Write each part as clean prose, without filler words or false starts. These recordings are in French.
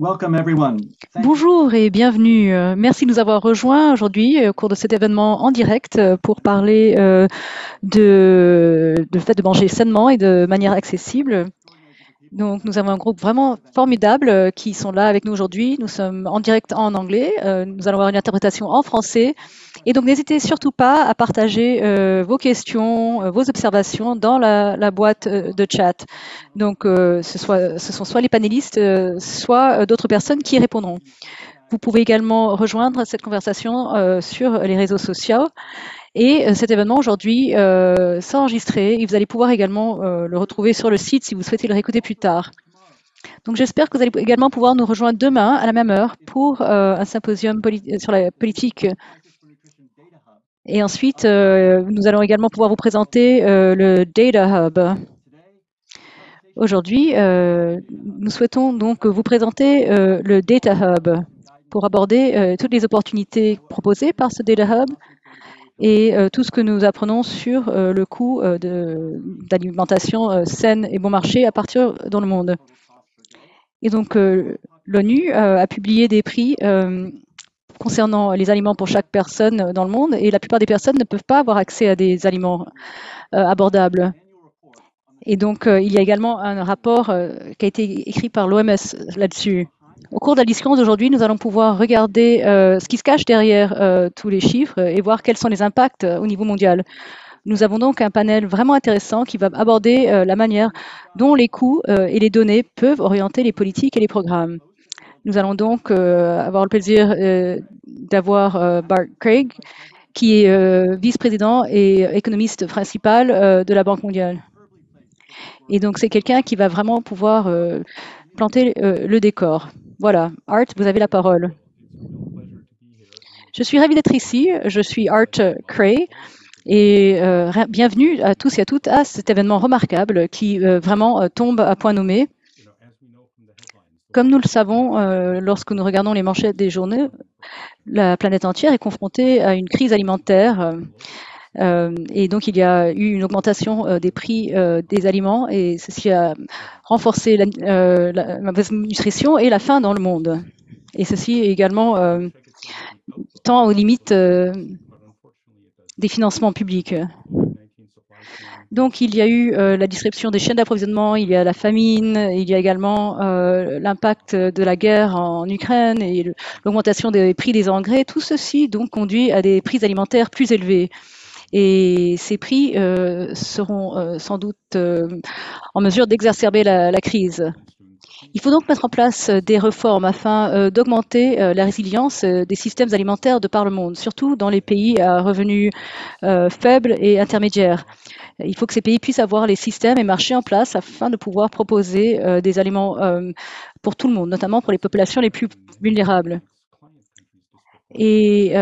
Welcome everyone. Thank you. Bonjour et bienvenue. Merci de nous avoir rejoints aujourd'hui au cours de cet événement en direct pour parler de fait de manger sainement et de manière accessible. Donc, nous avons un groupe vraiment formidable qui sont là avec nous aujourd'hui. Nous sommes en direct en anglais. Nous allons avoir une interprétation en français. Et donc, n'hésitez surtout pas à partager vos questions, vos observations dans la boîte de chat. Donc, ce sont soit les panélistes, soit d'autres personnes qui répondront. Vous pouvez également rejoindre cette conversation sur les réseaux sociaux. Et cet événement aujourd'hui sera enregistré et vous allez pouvoir également le retrouver sur le site si vous souhaitez le réécouter plus tard. Donc j'espère que vous allez également pouvoir nous rejoindre demain à la même heure pour un symposium sur la politique. Et ensuite, nous allons également pouvoir vous présenter le Data Hub. Aujourd'hui, nous souhaitons donc vous présenter le Data Hub pour aborder toutes les opportunités proposées par ce Data Hub et tout ce que nous apprenons sur le coût d'alimentation saine et bon marché à partir dans le monde. Et donc, l'ONU a publié des prix concernant les aliments pour chaque personne dans le monde, et la plupart des personnes ne peuvent pas avoir accès à des aliments abordables. Et donc, il y a également un rapport qui a été écrit par l'OMS là-dessus. Au cours de la discussion d'aujourd'hui, nous allons pouvoir regarder ce qui se cache derrière tous les chiffres et voir quels sont les impacts au niveau mondial. Nous avons donc un panel vraiment intéressant qui va aborder la manière dont les coûts et les données peuvent orienter les politiques et les programmes. Nous allons donc avoir le plaisir d'avoir Bart Craig, qui est vice-président et économiste principal de la Banque mondiale. Et donc, c'est quelqu'un qui va vraiment pouvoir planter le décor. Voilà, Art, vous avez la parole. Je suis ravie d'être ici. Je suis Art Cray. Et bienvenue à tous et à toutes à cet événement remarquable qui vraiment tombe à point nommé. Comme nous le savons, lorsque nous regardons les manchettes des journaux, la planète entière est confrontée à une crise alimentaire. Et donc, il y a eu une augmentation des prix des aliments et ceci a renforcé la mauvaise nutrition et la faim dans le monde. Et ceci également tend aux limites des financements publics. Donc, il y a eu la disruption des chaînes d'approvisionnement, il y a la famine, il y a également l'impact de la guerre en Ukraine et l'augmentation des prix des engrais. Tout ceci donc conduit à des prix alimentaires plus élevés. Et ces prix seront sans doute en mesure d'exacerber la crise. Il faut donc mettre en place des réformes afin d'augmenter la résilience des systèmes alimentaires de par le monde, surtout dans les pays à revenus faibles et intermédiaires. Il faut que ces pays puissent avoir les systèmes et marchés en place afin de pouvoir proposer des aliments pour tout le monde, notamment pour les populations les plus vulnérables. Et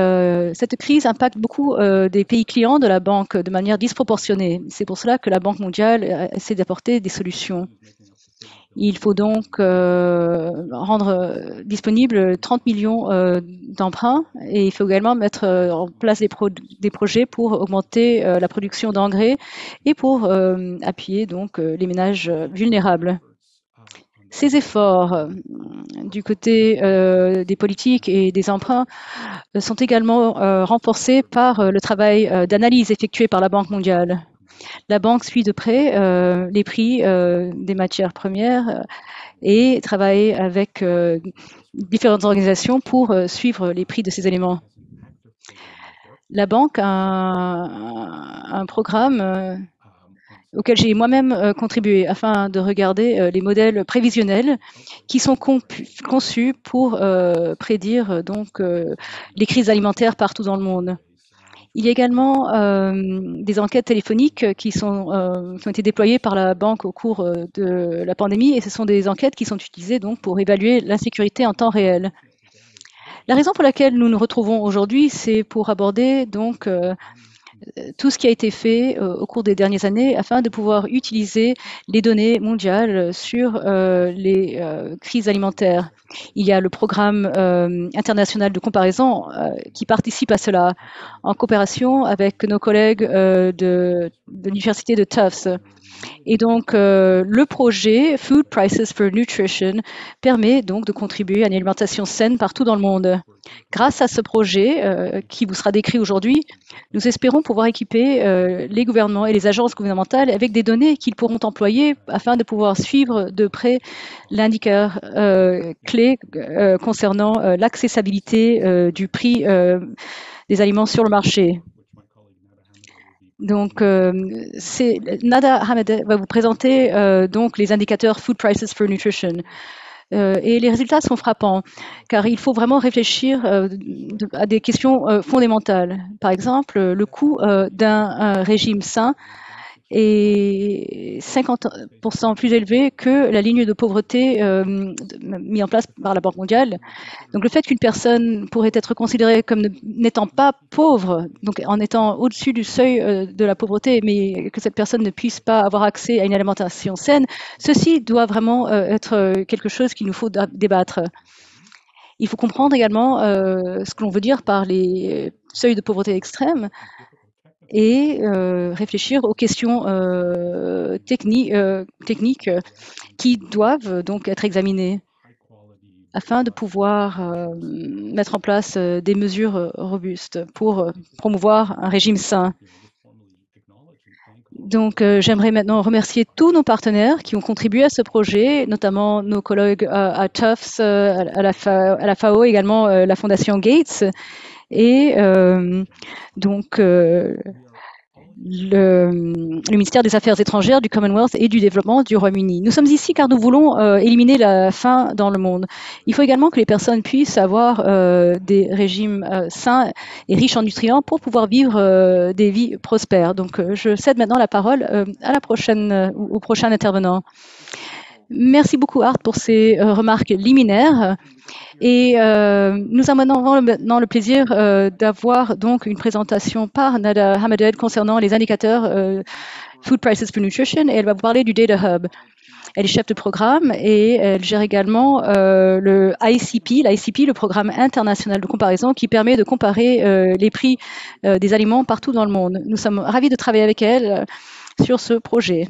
cette crise impacte beaucoup des pays clients de la banque de manière disproportionnée. C'est pour cela que la Banque mondiale essaie d'apporter des solutions. Il faut donc rendre disponible 30 millions d'emprunts et il faut également mettre en place des projets pour augmenter la production d'engrais et pour appuyer donc les ménages vulnérables. Ces efforts du côté des politiques et des emprunts sont également renforcés par le travail d'analyse effectué par la Banque mondiale. La banque suit de près les prix des matières premières et travaille avec différentes organisations pour suivre les prix de ces éléments. La banque a un programme auquel j'ai moi-même contribué afin de regarder les modèles prévisionnels qui sont conçus pour prédire donc les crises alimentaires partout dans le monde. Il y a également des enquêtes téléphoniques qui ont été déployées par la banque au cours de la pandémie et ce sont des enquêtes qui sont utilisées donc pour évaluer l'insécurité en temps réel. La raison pour laquelle nous nous retrouvons aujourd'hui, c'est pour aborder donc tout ce qui a été fait au cours des dernières années afin de pouvoir utiliser les données mondiales sur les crises alimentaires. Il y a le programme international de comparaison qui participe à cela en coopération avec nos collègues de l'université de Tufts. Et donc, le projet Food Prices for Nutrition permet donc de contribuer à une alimentation saine partout dans le monde. Grâce à ce projet qui vous sera décrit aujourd'hui, nous espérons pouvoir équiper les gouvernements et les agences gouvernementales avec des données qu'ils pourront employer afin de pouvoir suivre de près l'indicateur clé concernant l'accessibilité du prix des aliments sur le marché. Donc, Nada Hamed va vous présenter donc les indicateurs Food Prices for Nutrition. Et les résultats sont frappants, car il faut vraiment réfléchir à des questions fondamentales. Par exemple, le coût d'un régime sain est 50% plus élevé que la ligne de pauvreté mise en place par la Banque mondiale. Donc le fait qu'une personne pourrait être considérée comme n'étant pas pauvre, donc en étant au-dessus du seuil de la pauvreté, mais que cette personne ne puisse pas avoir accès à une alimentation saine, ceci doit vraiment être quelque chose qu'il nous faut débattre. Il faut comprendre également ce que l'on veut dire par les seuils de pauvreté extrême et réfléchir aux questions techniques qui doivent donc être examinées afin de pouvoir mettre en place des mesures robustes pour promouvoir un régime sain. Donc, j'aimerais maintenant remercier tous nos partenaires qui ont contribué à ce projet, notamment nos collègues à Tufts, à la FAO, également la Fondation Gates, et donc le ministère des Affaires étrangères, du Commonwealth et du Développement du Royaume-Uni. Nous sommes ici car nous voulons éliminer la faim dans le monde. Il faut également que les personnes puissent avoir des régimes sains et riches en nutriments pour pouvoir vivre des vies prospères. Donc, je cède maintenant la parole à la prochaine, au prochain intervenant. Merci beaucoup, Art, pour ces remarques liminaires. Et nous avons maintenant le plaisir d'avoir donc une présentation par Nada Hamaded concernant les indicateurs Food Prices for Nutrition, et elle va vous parler du Data Hub. Elle est chef de programme et elle gère également le ICP, l'ICP, le programme international de comparaison qui permet de comparer les prix des aliments partout dans le monde. Nous sommes ravis de travailler avec elle sur ce projet.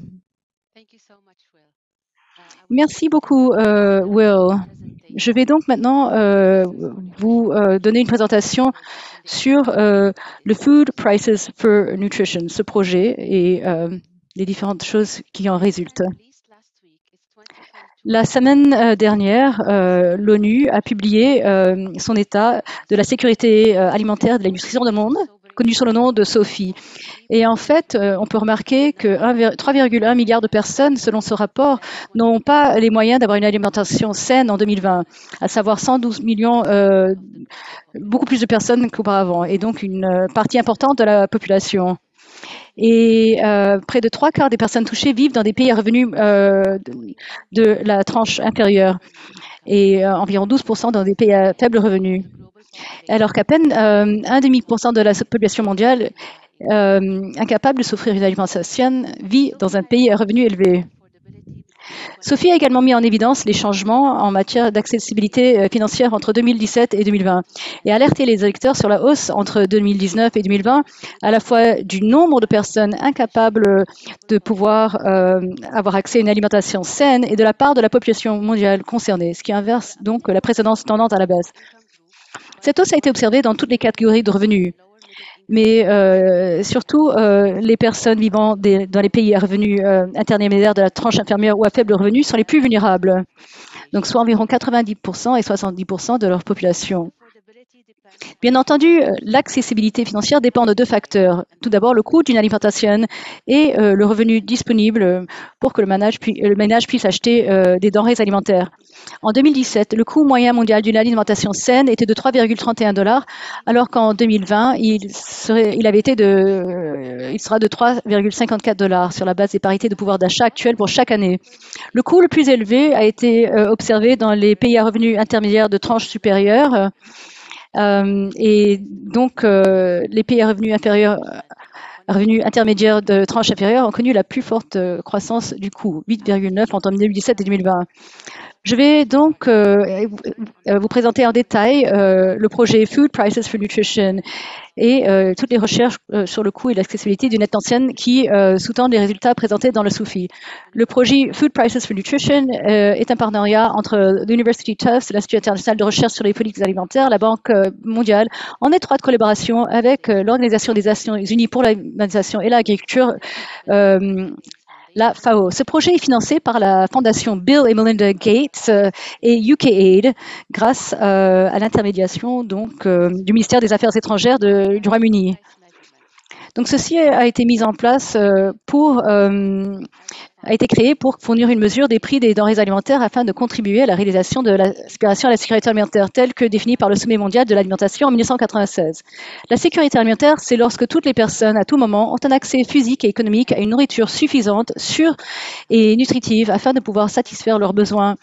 Merci beaucoup, Will. Je vais donc maintenant vous donner une présentation sur le Food Prices for Nutrition, ce projet et les différentes choses qui en résultent. La semaine dernière, l'ONU a publié son état de la sécurité alimentaire de la nutrition dans le monde, connu sous le nom de SOFI. Et en fait, on peut remarquer que 3,1 milliards de personnes, selon ce rapport, n'ont pas les moyens d'avoir une alimentation saine en 2020, à savoir 112 millions, beaucoup plus de personnes qu'auparavant, et donc une partie importante de la population. Et près de 3/4 des personnes touchées vivent dans des pays à revenus de la tranche inférieure, et environ 12% dans des pays à faible revenu. Alors qu'à peine 1,5% de la population mondiale incapable de s'offrir une alimentation saine vit dans un pays à revenus élevés. Sophie a également mis en évidence les changements en matière d'accessibilité financière entre 2017 et 2020 et alerté les électeurs sur la hausse entre 2019 et 2020, à la fois du nombre de personnes incapables de pouvoir avoir accès à une alimentation saine et de la part de la population mondiale concernée, ce qui inverse donc la précédente tendance à la baisse. Cette hausse a été observée dans toutes les catégories de revenus, mais surtout les personnes vivant dans les pays à revenus intermédiaires de la tranche inférieure ou à faible revenu sont les plus vulnérables, donc soit environ 90% et 70% de leur population. Bien entendu, l'accessibilité financière dépend de deux facteurs. Tout d'abord, le coût d'une alimentation et le revenu disponible pour que le ménage puisse acheter des denrées alimentaires. En 2017, le coût moyen mondial d'une alimentation saine était de 3,31 $, alors qu'en 2020, il sera de 3,54 $ sur la base des parités de pouvoir d'achat actuelles pour chaque année. Le coût le plus élevé a été observé dans les pays à revenus intermédiaires de tranche supérieure. Et donc, les pays à revenus intermédiaires de tranche inférieure ont connu la plus forte croissance du coût, 8,9 entre 2017 et 2020. Je vais donc vous présenter en détail le projet Food Prices for Nutrition et toutes les recherches sur le coût et l'accessibilité du net ancienne qui sous-tendent les résultats présentés dans le SOUFI. Le projet Food Prices for Nutrition est un partenariat entre l'University Tufts, l'Institut international de recherche sur les politiques alimentaires, la Banque mondiale, en étroite collaboration avec l'Organisation des Nations Unies pour l'alimentation et l'agriculture, la FAO. Ce projet est financé par la fondation Bill et Melinda Gates et UKAID grâce à l'intermédiation du ministère des Affaires étrangères du Royaume-Uni. Donc ceci a été mis en place a été créé pour fournir une mesure des prix des denrées alimentaires afin de contribuer à la réalisation de l'aspiration à la sécurité alimentaire telle que définie par le Sommet mondial de l'alimentation en 1996. La sécurité alimentaire, c'est lorsque toutes les personnes, à tout moment, ont un accès physique et économique à une nourriture suffisante, sûre et nutritive afin de pouvoir satisfaire leurs besoins,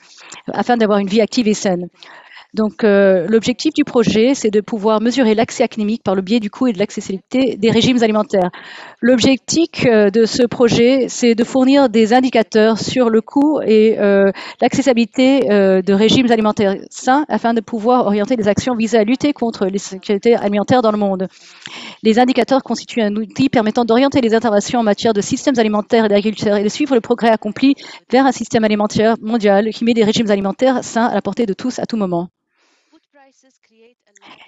afin d'avoir une vie active et saine. Donc, l'objectif du projet, c'est de pouvoir mesurer l'accès académique par le biais du coût et de l'accessibilité des régimes alimentaires. L'objectif de ce projet, c'est de fournir des indicateurs sur le coût et l'accessibilité de régimes alimentaires sains afin de pouvoir orienter les actions visées à lutter contre les sécurités alimentaires dans le monde. Les indicateurs constituent un outil permettant d'orienter les interventions en matière de systèmes alimentaires et d'agriculture et de suivre le progrès accompli vers un système alimentaire mondial qui met des régimes alimentaires sains à la portée de tous à tout moment.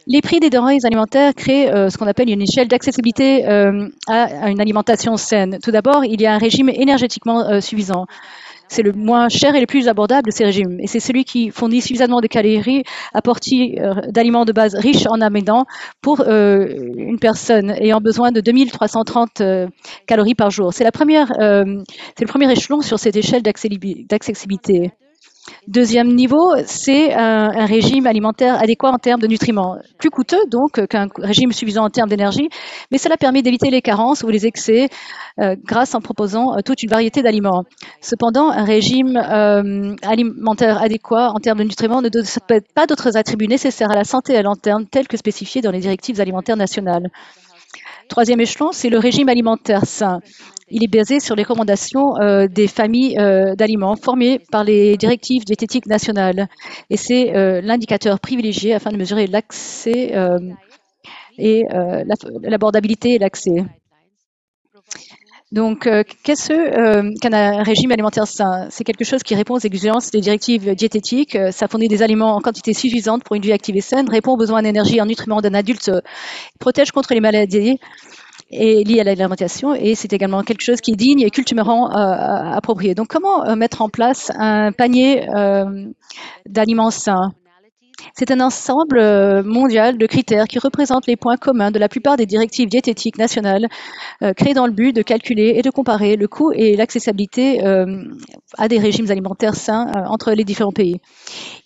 Les prix des denrées alimentaires créent ce qu'on appelle une échelle d'accessibilité à une alimentation saine. Tout d'abord, il y a un régime énergétiquement suffisant. C'est le moins cher et le plus abordable de ces régimes. Et c'est celui qui fournit suffisamment de calories apportées d'aliments de base riches en amidons pour une personne ayant besoin de 2330 calories par jour. C'est le premier échelon sur cette échelle d'accessibilité. Deuxième niveau, c'est un régime alimentaire adéquat en termes de nutriments. Plus coûteux donc qu'un régime suffisant en termes d'énergie, mais cela permet d'éviter les carences ou les excès grâce en proposant toute une variété d'aliments. Cependant, un régime alimentaire adéquat en termes de nutriments ne possède pas d'autres attributs nécessaires à la santé à long terme tels que spécifiés dans les directives alimentaires nationales. Troisième échelon, c'est le régime alimentaire sain. Il est basé sur les recommandations des familles d'aliments formées par les directives diététiques nationales. Et c'est l'indicateur privilégié afin de mesurer l'accès et l'abordabilité et l'accès. Donc, qu'est-ce qu'un régime alimentaire sain? C'est quelque chose qui répond aux exigences des directives diététiques. Ça fournit des aliments en quantité suffisante pour une vie active et saine, répond aux besoins d'énergie et en nutriments d'un adulte, protège contre les maladies et lié à l'alimentation, et c'est également quelque chose qui est digne et culturellement approprié. Donc, comment mettre en place un panier d'aliments sains? C'est un ensemble mondial de critères qui représentent les points communs de la plupart des directives diététiques nationales créées dans le but de calculer et de comparer le coût et l'accessibilité à des régimes alimentaires sains entre les différents pays.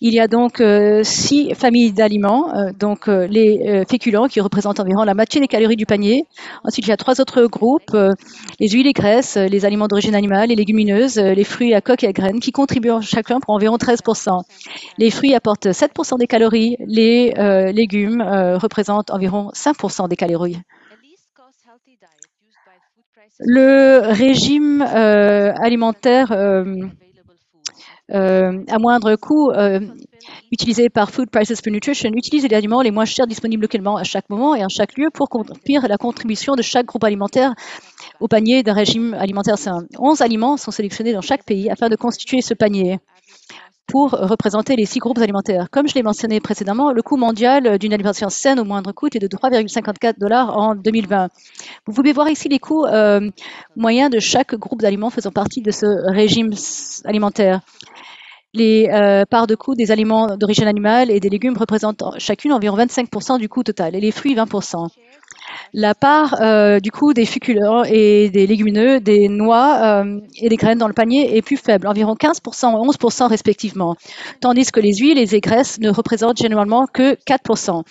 Il y a donc 6 familles d'aliments, les féculents qui représentent environ la moitié des calories du panier. Ensuite, il y a 3 autres groupes, les huiles et graisses, les aliments d'origine animale, les légumineuses, les fruits à coque et à graines, qui contribuent chacun pour environ 13%. Les fruits apportent 7% des calories, les légumes représentent environ 5% des calories. Le régime alimentaire à moindre coût utilisé par Food Prices for Nutrition utilise les aliments les moins chers disponibles localement à chaque moment et en chaque lieu pour accomplir la contribution de chaque groupe alimentaire au panier d'un régime alimentaire sain. 11 aliments sont sélectionnés dans chaque pays afin de constituer ce panier pour représenter les 6 groupes alimentaires. Comme je l'ai mentionné précédemment, le coût mondial d'une alimentation saine au moindre coût est de 3,54 $ en 2020. Vous pouvez voir ici les coûts moyens de chaque groupe d'aliments faisant partie de ce régime alimentaire. Les parts de coût des aliments d'origine animale et des légumes représentent chacune environ 25% du coût total et les fruits 20%. La part du coût des féculents et des légumineux, des noix et des graines dans le panier est plus faible, environ 15% et 11% respectivement, tandis que les huiles et les graisses ne représentent généralement que 4%.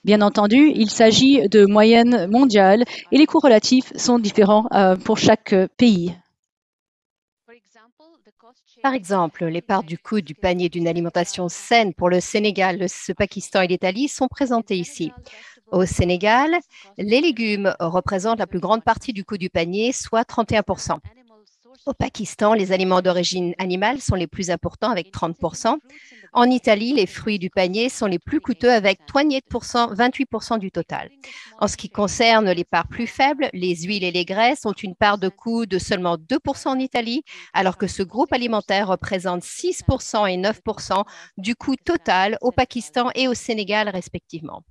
Bien entendu, il s'agit de moyennes mondiales et les coûts relatifs sont différents pour chaque pays. Par exemple, les parts du coût du panier d'une alimentation saine pour le Sénégal, le Pakistan et l'Italie sont présentées ici. Au Sénégal, les légumes représentent la plus grande partie du coût du panier, soit 31%. Au Pakistan, les aliments d'origine animale sont les plus importants avec 30%. En Italie, les fruits du panier sont les plus coûteux avec 28% du total. En ce qui concerne les parts plus faibles, les huiles et les graisses ont une part de coût de seulement 2% en Italie, alors que ce groupe alimentaire représente 6% et 9% du coût total au Pakistan et au Sénégal respectivement.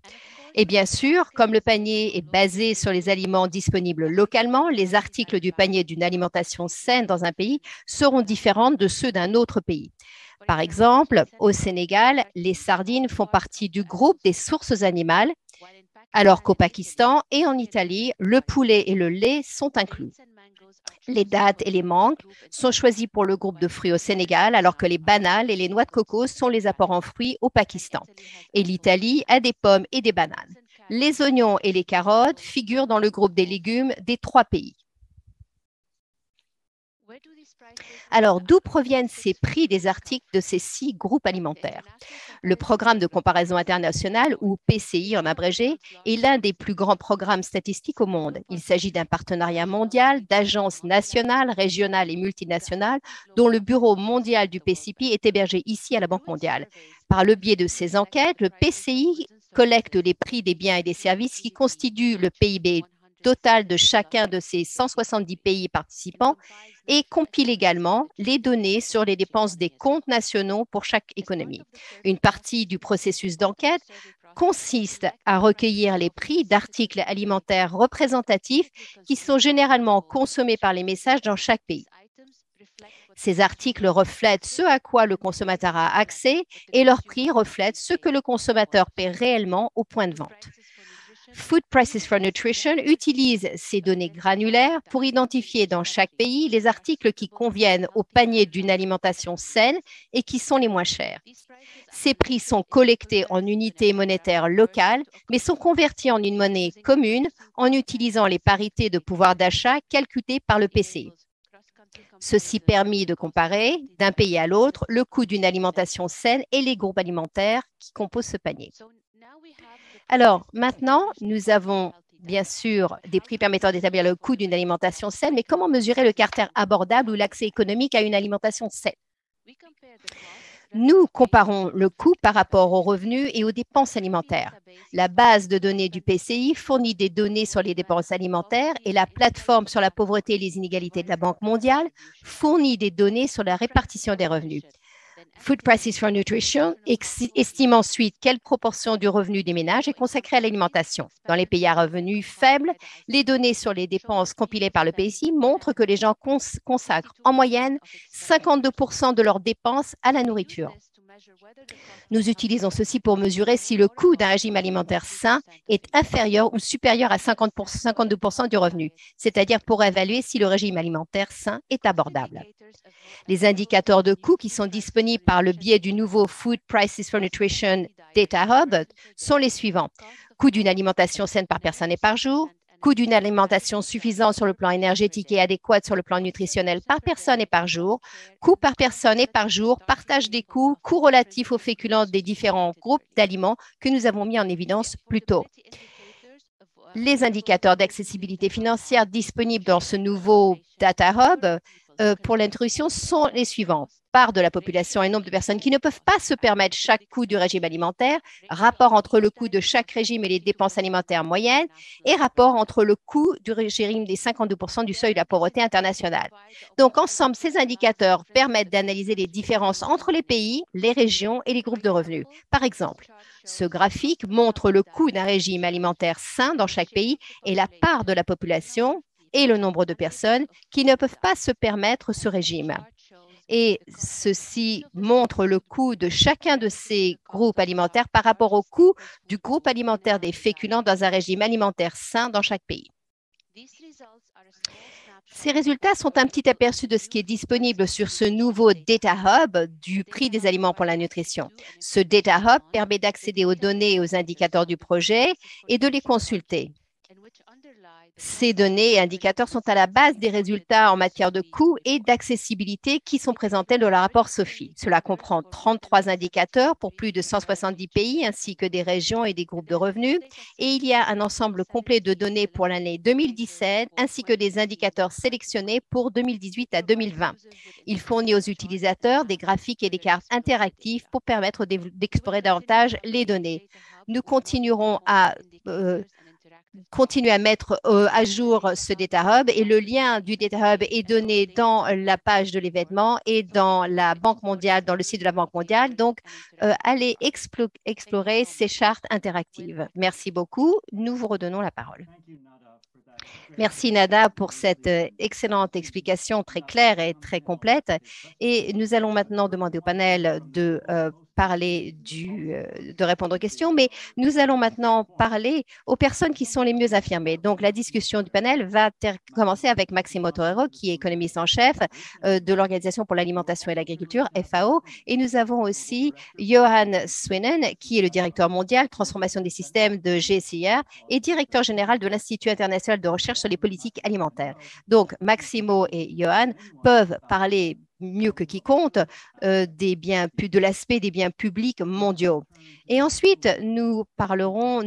Et bien sûr, comme le panier est basé sur les aliments disponibles localement, les articles du panier d'une alimentation saine dans un pays seront différents de ceux d'un autre pays. Par exemple, au Sénégal, les sardines font partie du groupe des sources animales, alors qu'au Pakistan et en Italie, le poulet et le lait sont inclus. Les dattes et les mangues sont choisis pour le groupe de fruits au Sénégal, alors que les bananes et les noix de coco sont les apports en fruits au Pakistan. Et l'Italie a des pommes et des bananes. Les oignons et les carottes figurent dans le groupe des légumes des 3 pays. Alors, d'où proviennent ces prix des articles de ces 6 groupes alimentaires? Le programme de comparaison internationale, ou PCI en abrégé, est l'un des plus grands programmes statistiques au monde. Il s'agit d'un partenariat mondial d'agences nationales, régionales et multinationales dont le bureau mondial du PCP est hébergé ici à la Banque mondiale. Par le biais de ces enquêtes, le PCI collecte les prix des biens et des services qui constituent le PIB total de chacun de ces 170 pays participants et compile également les données sur les dépenses des comptes nationaux pour chaque économie. Une partie du processus d'enquête consiste à recueillir les prix d'articles alimentaires représentatifs qui sont généralement consommés par les ménages dans chaque pays. Ces articles reflètent ce à quoi le consommateur a accès et leur prix reflète ce que le consommateur paie réellement au point de vente. Food Prices for Nutrition utilise ces données granulaires pour identifier dans chaque pays les articles qui conviennent au panier d'une alimentation saine et qui sont les moins chers. Ces prix sont collectés en unités monétaires locales, mais sont convertis en une monnaie commune en utilisant les parités de pouvoir d'achat calculées par le PCI. Ceci permet de comparer d'un pays à l'autre le coût d'une alimentation saine et les groupes alimentaires qui composent ce panier. Alors, maintenant, nous avons bien sûr des prix permettant d'établir le coût d'une alimentation saine, mais comment mesurer le caractère abordable ou l'accès économique à une alimentation saine? Nous comparons le coût par rapport aux revenus et aux dépenses alimentaires. La base de données du PCI fournit des données sur les dépenses alimentaires et la plateforme sur la pauvreté et les inégalités de la Banque mondiale fournit des données sur la répartition des revenus. Food Prices for Nutrition estime ensuite quelle proportion du revenu des ménages est consacrée à l'alimentation. Dans les pays à revenus faibles, les données sur les dépenses compilées par le PCI montrent que les gens consacrent en moyenne 52% de leurs dépenses à la nourriture. Nous utilisons ceci pour mesurer si le coût d'un régime alimentaire sain est inférieur ou supérieur à 52% du revenu, c'est-à-dire pour évaluer si le régime alimentaire sain est abordable. Les indicateurs de coût qui sont disponibles par le biais du nouveau Food Prices for Nutrition Data Hub sont les suivants. Coût d'une alimentation saine par personne et par jour, coût d'une alimentation suffisante sur le plan énergétique et adéquate sur le plan nutritionnel par personne et par jour, coût par personne et par jour, partage des coûts, coûts relatifs aux féculents des différents groupes d'aliments que nous avons mis en évidence plus tôt. Les indicateurs d'accessibilité financière disponibles dans ce nouveau Data Hub pour l'introduction sont les suivants. Part de la population et nombre de personnes qui ne peuvent pas se permettre chaque coût du régime alimentaire, rapport entre le coût de chaque régime et les dépenses alimentaires moyennes, et rapport entre le coût du régime des 52% du seuil de la pauvreté internationale. Donc, ensemble, ces indicateurs permettent d'analyser les différences entre les pays, les régions et les groupes de revenus. Par exemple, ce graphique montre le coût d'un régime alimentaire sain dans chaque pays et la part de la population et le nombre de personnes qui ne peuvent pas se permettre ce régime. Et ceci montre le coût de chacun de ces groupes alimentaires par rapport au coût du groupe alimentaire des féculents dans un régime alimentaire sain dans chaque pays. Ces résultats sont un petit aperçu de ce qui est disponible sur ce nouveau Data Hub du prix des aliments pour la nutrition. Ce Data Hub permet d'accéder aux données et aux indicateurs du projet et de les consulter. Ces données et indicateurs sont à la base des résultats en matière de coûts et d'accessibilité qui sont présentés dans le rapport SOFI. Cela comprend 33 indicateurs pour plus de 170 pays ainsi que des régions et des groupes de revenus. Et il y a un ensemble complet de données pour l'année 2017 ainsi que des indicateurs sélectionnés pour 2018 à 2020. Il fournit aux utilisateurs des graphiques et des cartes interactives pour permettre d'explorer davantage les données. Nous continuerons à continuer à mettre à jour ce Data Hub et le lien du Data Hub est donné dans la page de l'événement et dans la Banque mondiale, dans le site de la Banque mondiale. Donc, allez explorer ces chartes interactives. Merci beaucoup. Nous vous redonnons la parole. Merci Nada pour cette excellente explication très claire et très complète. Et nous allons maintenant demander au panel de parler de répondre aux questions, mais nous allons maintenant parler aux personnes qui sont les mieux affirmées. Donc, la discussion du panel va commencer avec Maximo Torero, qui est économiste en chef de l'Organisation pour l'alimentation et l'agriculture, FAO, et nous avons aussi Johan Swinen, qui est le directeur mondial transformation des systèmes de GCR et directeur général de l'Institut international de recherche sur les politiques alimentaires. Donc, Maximo et Johan peuvent parler mieux que quiconque de l'aspect des biens publics mondiaux. Et ensuite, nous parlerons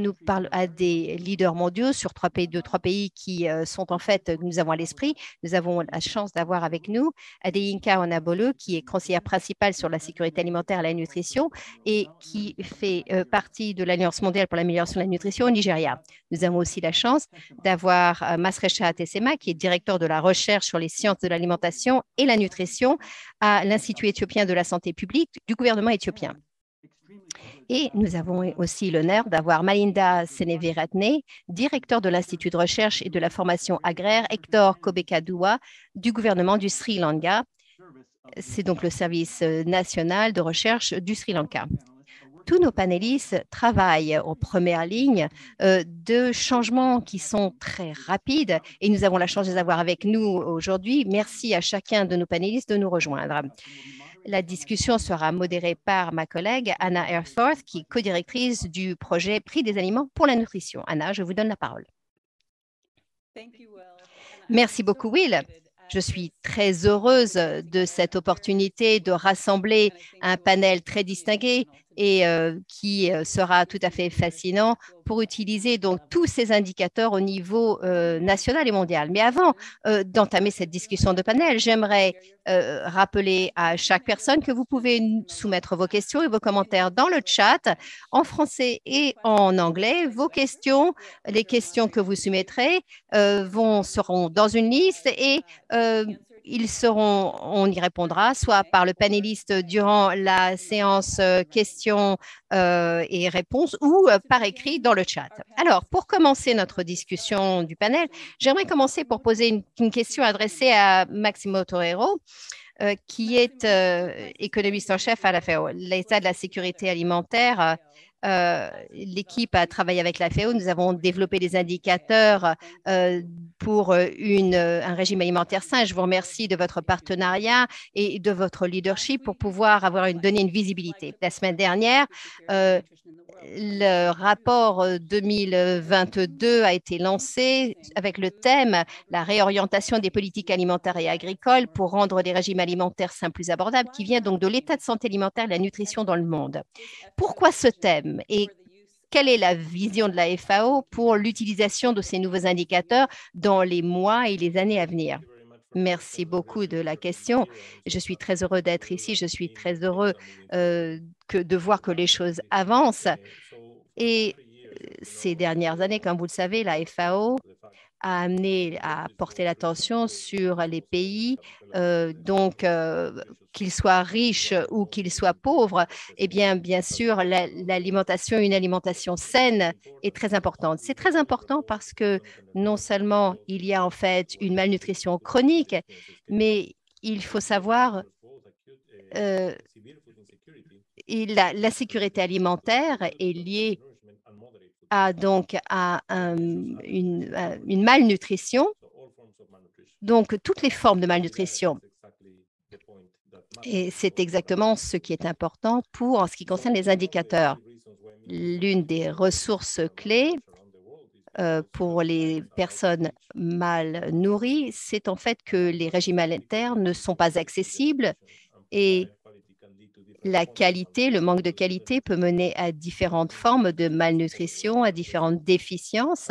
à des leaders mondiaux sur trois pays qui sont en fait, nous avons à l'esprit. Nous avons la chance d'avoir avec nous Adeyinka Onabolu, qui est conseillère principale sur la sécurité alimentaire et la nutrition et qui fait partie de l'Alliance mondiale pour l'amélioration de la nutrition au Nigeria. Nous avons aussi la chance d'avoir Masrecha Tessema, qui est directeur de la recherche sur les sciences de l'alimentation et la nutrition à l'Institut éthiopien de la santé publique du gouvernement éthiopien. Et nous avons aussi l'honneur d'avoir Malinda Seneviratne, directeur de l'Institut de recherche et de la formation agraire Hector Kobekadua du gouvernement du Sri Lanka. C'est donc le service national de recherche du Sri Lanka. Tous nos panélistes travaillent en première ligne de changements qui sont très rapides et nous avons la chance de les avoir avec nous aujourd'hui. Merci à chacun de nos panélistes de nous rejoindre. La discussion sera modérée par ma collègue Anna Airthorpe, qui est co-directrice du projet Prix des aliments pour la nutrition. Anna, je vous donne la parole. Merci beaucoup, Will. Je suis très heureuse de cette opportunité de rassembler un panel très distingué et qui sera tout à fait fascinant pour utiliser donc tous ces indicateurs au niveau national et mondial. Mais avant d'entamer cette discussion de panel, j'aimerais rappeler à chaque personne que vous pouvez soumettre vos questions et vos commentaires dans le chat en français et en anglais. Vos questions, les questions que vous soumettrez seront dans une liste et on y répondra soit par le panéliste durant la séance questions et réponses ou par écrit dans le chat. Alors, pour commencer notre discussion du panel, j'aimerais commencer pour poser une question adressée à Maximo Torero, qui est économiste en chef à la FAO. L'état de la sécurité alimentaire, l'équipe a travaillé avec la FAO. Nous avons développé des indicateurs pour un régime alimentaire sain. Je vous remercie de votre partenariat et de votre leadership pour pouvoir donner une visibilité. La semaine dernière, le rapport 2022 a été lancé avec le thème « La réorientation des politiques alimentaires et agricoles pour rendre les régimes alimentaires sains plus abordables » qui vient donc de l'état de santé alimentaire et de la nutrition dans le monde. Pourquoi ce thème et quelle est la vision de la FAO pour l'utilisation de ces nouveaux indicateurs dans les mois et les années à venir? Merci beaucoup de la question. Je suis très heureux d'être ici. Je suis très heureux de voir que les choses avancent. Et ces dernières années, comme vous le savez, la FAO a amené à porter l'attention sur les pays, qu'ils soient riches ou qu'ils soient pauvres. Eh bien sûr, l'alimentation, une alimentation saine est très importante. C'est très important parce que non seulement il y a en fait une malnutrition chronique, mais il faut savoir la sécurité alimentaire est liée à une malnutrition, donc toutes les formes de malnutrition. Et c'est exactement ce qui est important en ce qui concerne les indicateurs. L'une des ressources clés pour les personnes mal nourries, c'est en fait que les régimes alimentaires ne sont pas accessibles et la qualité, le manque de qualité peut mener à différentes formes de malnutrition, à différentes déficiences.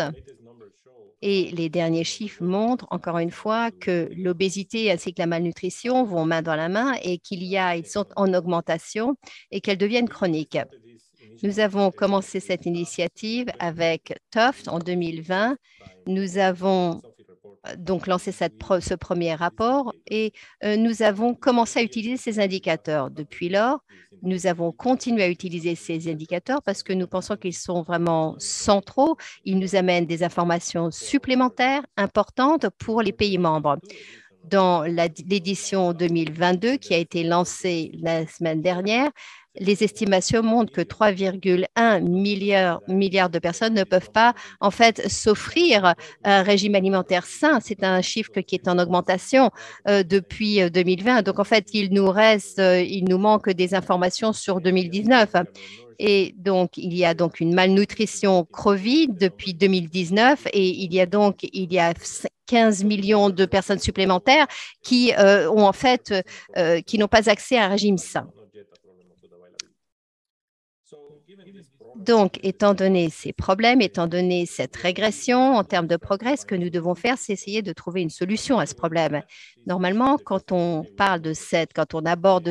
Et les derniers chiffres montrent encore une fois que l'obésité ainsi que la malnutrition vont main dans la main et ils sont en augmentation et qu'elles deviennent chroniques. Nous avons commencé cette initiative avec Tufts en 2020. Nous avons donc lancé ce premier rapport et nous avons commencé à utiliser ces indicateurs. Depuis lors, nous avons continué à utiliser ces indicateurs parce que nous pensons qu'ils sont vraiment centraux. Ils nous amènent des informations supplémentaires importantes pour les pays membres. Dans l'édition 2022 qui a été lancée la semaine dernière, les estimations montrent que 3,1 milliards de personnes ne peuvent pas en fait s'offrir un régime alimentaire sain. C'est un chiffre qui est en augmentation depuis 2020. Donc en fait, il nous manque des informations sur 2019. Et donc, il y a donc une malnutrition chronique depuis 2019 et il y a 15 millions de personnes supplémentaires qui qui n'ont pas accès à un régime sain. Donc, étant donné ces problèmes, étant donné cette régression en termes de progrès, ce que nous devons faire, c'est essayer de trouver une solution à ce problème. Normalement, quand on aborde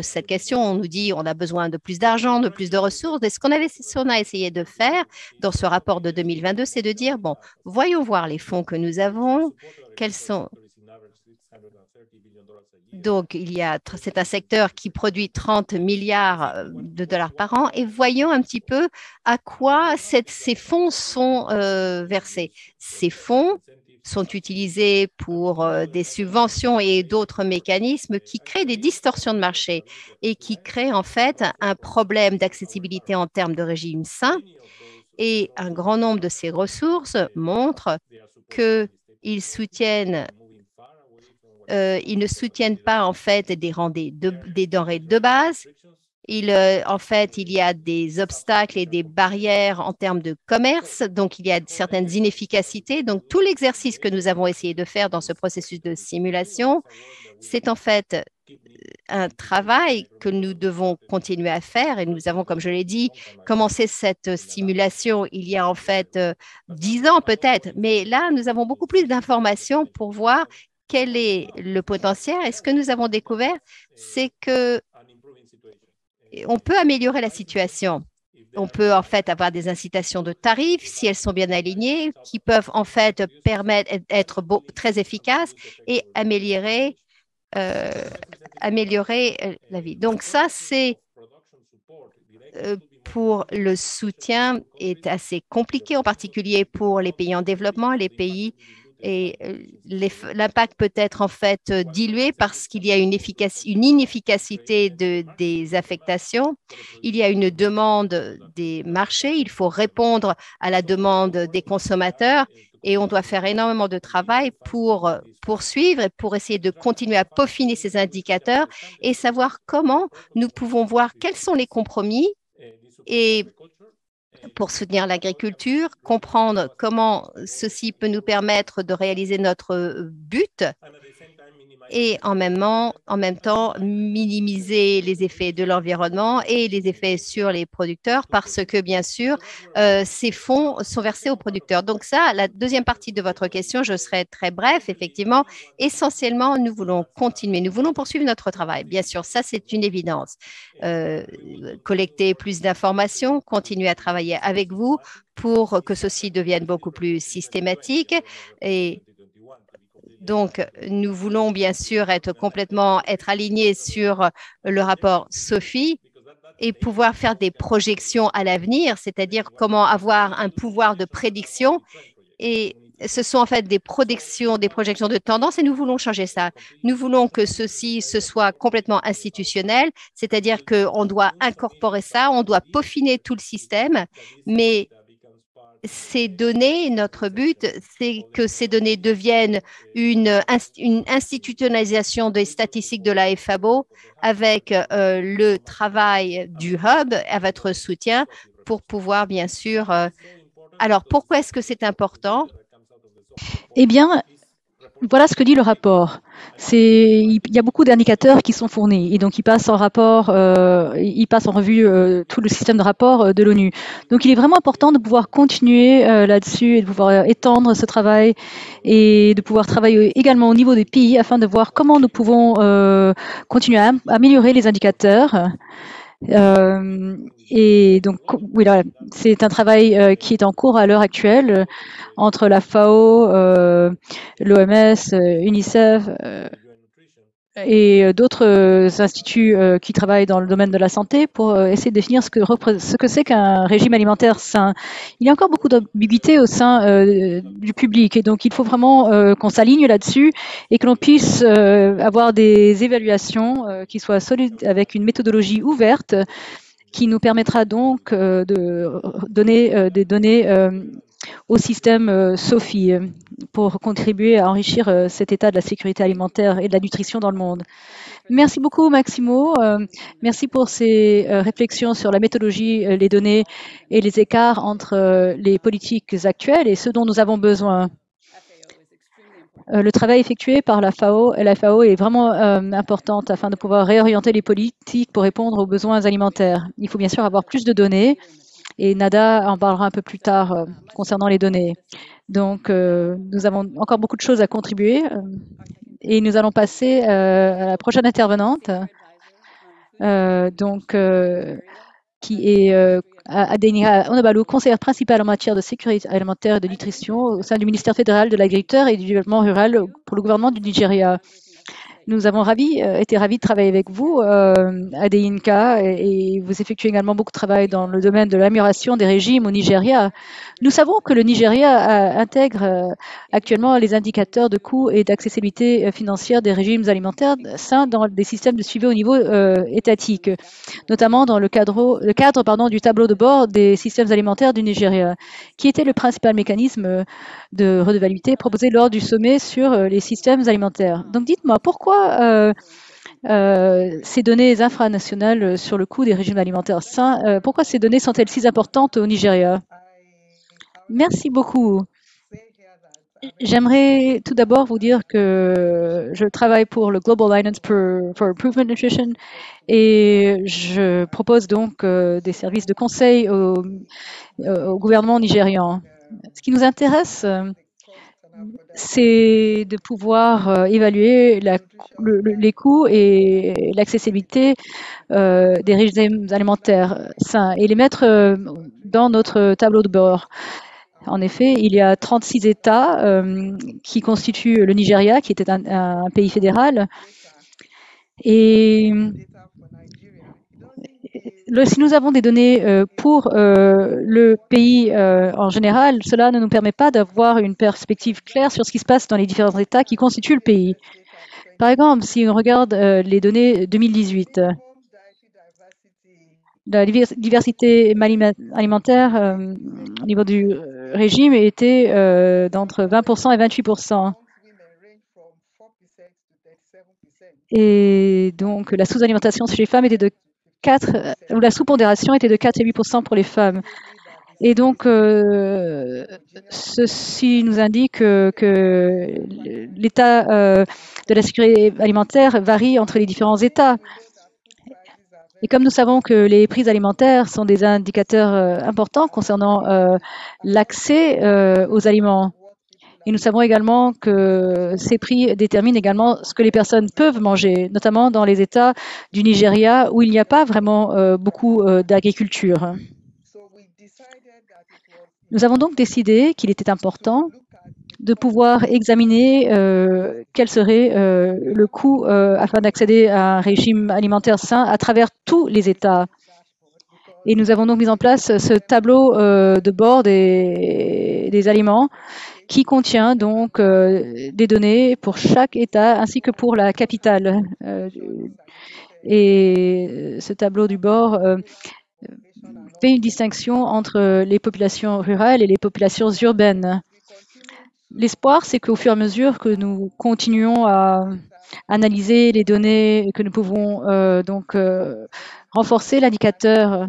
cette question, on nous dit on a besoin de plus d'argent, de plus de ressources. Et ce qu'on a essayé de faire dans ce rapport de 2022, c'est de dire, bon, voyons voir les fonds que nous avons, quels sont. Donc, c'est un secteur qui produit 30 milliards de dollars par an et voyons un petit peu à quoi ces fonds sont versés. Ces fonds sont utilisés pour des subventions et d'autres mécanismes qui créent des distorsions de marché et qui créent en fait un problème d'accessibilité en termes de régime sain. Et un grand nombre de ces ressources montrent qu'ils ne soutiennent pas en fait des denrées de base. En fait, il y a des obstacles et des barrières en termes de commerce, donc il y a certaines inefficacités. Donc tout l'exercice que nous avons essayé de faire dans ce processus de simulation, c'est en fait un travail que nous devons continuer à faire et nous avons, comme je l'ai dit, commencé cette simulation il y a en fait 10 ans peut-être, mais là, nous avons beaucoup plus d'informations pour voir quel est le potentiel. Et ce que nous avons découvert, c'est que on peut améliorer la situation. On peut en fait avoir des incitations de tarifs si elles sont bien alignées, qui peuvent en fait permettre d'être très efficaces et améliorer la vie. Donc ça, c'est pour le soutien est assez compliqué, en particulier pour les pays en développement, les pays et l'impact peut être en fait dilué parce qu'il y a une inefficacité des affectations. Il y a une demande des marchés, il faut répondre à la demande des consommateurs et on doit faire énormément de travail pour poursuivre et pour essayer de continuer à peaufiner ces indicateurs et savoir comment nous pouvons voir quels sont les compromis et pour soutenir l'agriculture, comprendre comment ceci peut nous permettre de réaliser notre but et en même temps minimiser les effets de l'environnement et les effets sur les producteurs parce que, bien sûr, ces fonds sont versés aux producteurs. Donc ça, la deuxième partie de votre question, je serai très bref, effectivement. Essentiellement, nous voulons continuer, nous voulons poursuivre notre travail. Bien sûr, ça, c'est une évidence. Collecter plus d'informations, continuer à travailler avec vous pour que ceci devienne beaucoup plus systématique et donc, nous voulons bien sûr être alignés sur le rapport SOFI et pouvoir faire des projections à l'avenir, c'est-à-dire comment avoir un pouvoir de prédiction. Et ce sont en fait des projections de tendance et nous voulons changer ça. Nous voulons que ce soit complètement institutionnel, c'est-à-dire qu'on doit incorporer ça, on doit peaufiner tout le système, mais ces données, notre but, c'est que ces données deviennent une institutionnalisation des statistiques de la FAO avec le travail du Hub à votre soutien pour pouvoir, bien sûr, Alors, pourquoi est-ce que c'est important? Eh bien, voilà ce que dit le rapport. Il y a beaucoup d'indicateurs qui sont fournis et donc ils passent en revue tout le système de rapport de l'ONU. Donc il est vraiment important de pouvoir continuer là-dessus et de pouvoir étendre ce travail et de pouvoir travailler également au niveau des pays afin de voir comment nous pouvons continuer à améliorer les indicateurs. Et donc, oui, là, c'est un travail qui est en cours à l'heure actuelle entre la FAO, l'OMS, UNICEF et d'autres instituts qui travaillent dans le domaine de la santé pour essayer de définir ce que c'est qu'un régime alimentaire sain. Il y a encore beaucoup d'ambiguïté au sein du public et donc il faut vraiment qu'on s'aligne là-dessus et que l'on puisse avoir des évaluations qui soient solides avec une méthodologie ouverte qui nous permettra donc de donner des données au système SOFI pour contribuer à enrichir cet état de la sécurité alimentaire et de la nutrition dans le monde. Merci beaucoup, Maximo. Merci pour ces réflexions sur la méthodologie, les données et les écarts entre les politiques actuelles et ce dont nous avons besoin. Le travail effectué par la FAO est vraiment importante afin de pouvoir réorienter les politiques pour répondre aux besoins alimentaires. Il faut bien sûr avoir plus de données et Nada en parlera un peu plus tard concernant les données. Donc, nous avons encore beaucoup de choses à contribuer et nous allons passer à la prochaine intervenante, qui est Adenira Onabalu, conseillère principale en matière de sécurité alimentaire et de nutrition au sein du ministère fédéral de l'Agriculture et du Développement rural pour le gouvernement du Nigeria. Nous avons été ravis de travailler avec vous, Adeyinka, et vous effectuez également beaucoup de travail dans le domaine de l'amélioration des régimes au Nigeria. Nous savons que le Nigeria intègre actuellement les indicateurs de coûts et d'accessibilité financière des régimes alimentaires sains dans des systèmes de suivi au niveau étatique, notamment dans le cadre du tableau de bord des systèmes alimentaires du Nigeria, qui était le principal mécanisme de redevabilité proposé lors du sommet sur les systèmes alimentaires. Donc dites-moi, pourquoi ces données infranationales sur le coût des régimes alimentaires sains, pourquoi ces données sont-elles si importantes au Nigeria? Merci beaucoup. J'aimerais tout d'abord vous dire que je travaille pour le Global Alliance for Improvement Nutrition et je propose donc des services de conseil au gouvernement nigérian. Ce qui nous intéresse, c'est de pouvoir évaluer les coûts et l'accessibilité des régimes alimentaires sains et les mettre dans notre tableau de bord. En effet, il y a 36 États qui constituent le Nigeria, qui était un pays fédéral. Et si nous avons des données pour le pays en général, cela ne nous permet pas d'avoir une perspective claire sur ce qui se passe dans les différents États qui constituent le pays. Par exemple, si on regarde les données 2018, la diversité alimentaire au niveau du régime était d'entre 20% et 28%. Et donc, la sous-alimentation chez les femmes était de 4, ou la sous-pondération était de 4 et 8% pour les femmes. Et donc, ceci nous indique que l'état de la sécurité alimentaire varie entre les différents États. Et comme nous savons que les prix alimentaires sont des indicateurs importants concernant l'accès aux aliments, et nous savons également que ces prix déterminent également ce que les personnes peuvent manger, notamment dans les États du Nigeria où il n'y a pas vraiment beaucoup d'agriculture. Nous avons donc décidé qu'il était important de pouvoir examiner quel serait le coût afin d'accéder à un régime alimentaire sain à travers tous les États. Et nous avons donc mis en place ce tableau de bord des aliments qui contient donc des données pour chaque État ainsi que pour la capitale. Et ce tableau du bord fait une distinction entre les populations rurales et les populations urbaines. L'espoir, c'est qu'au fur et à mesure que nous continuons à analyser les données, que nous pouvons renforcer l'indicateur,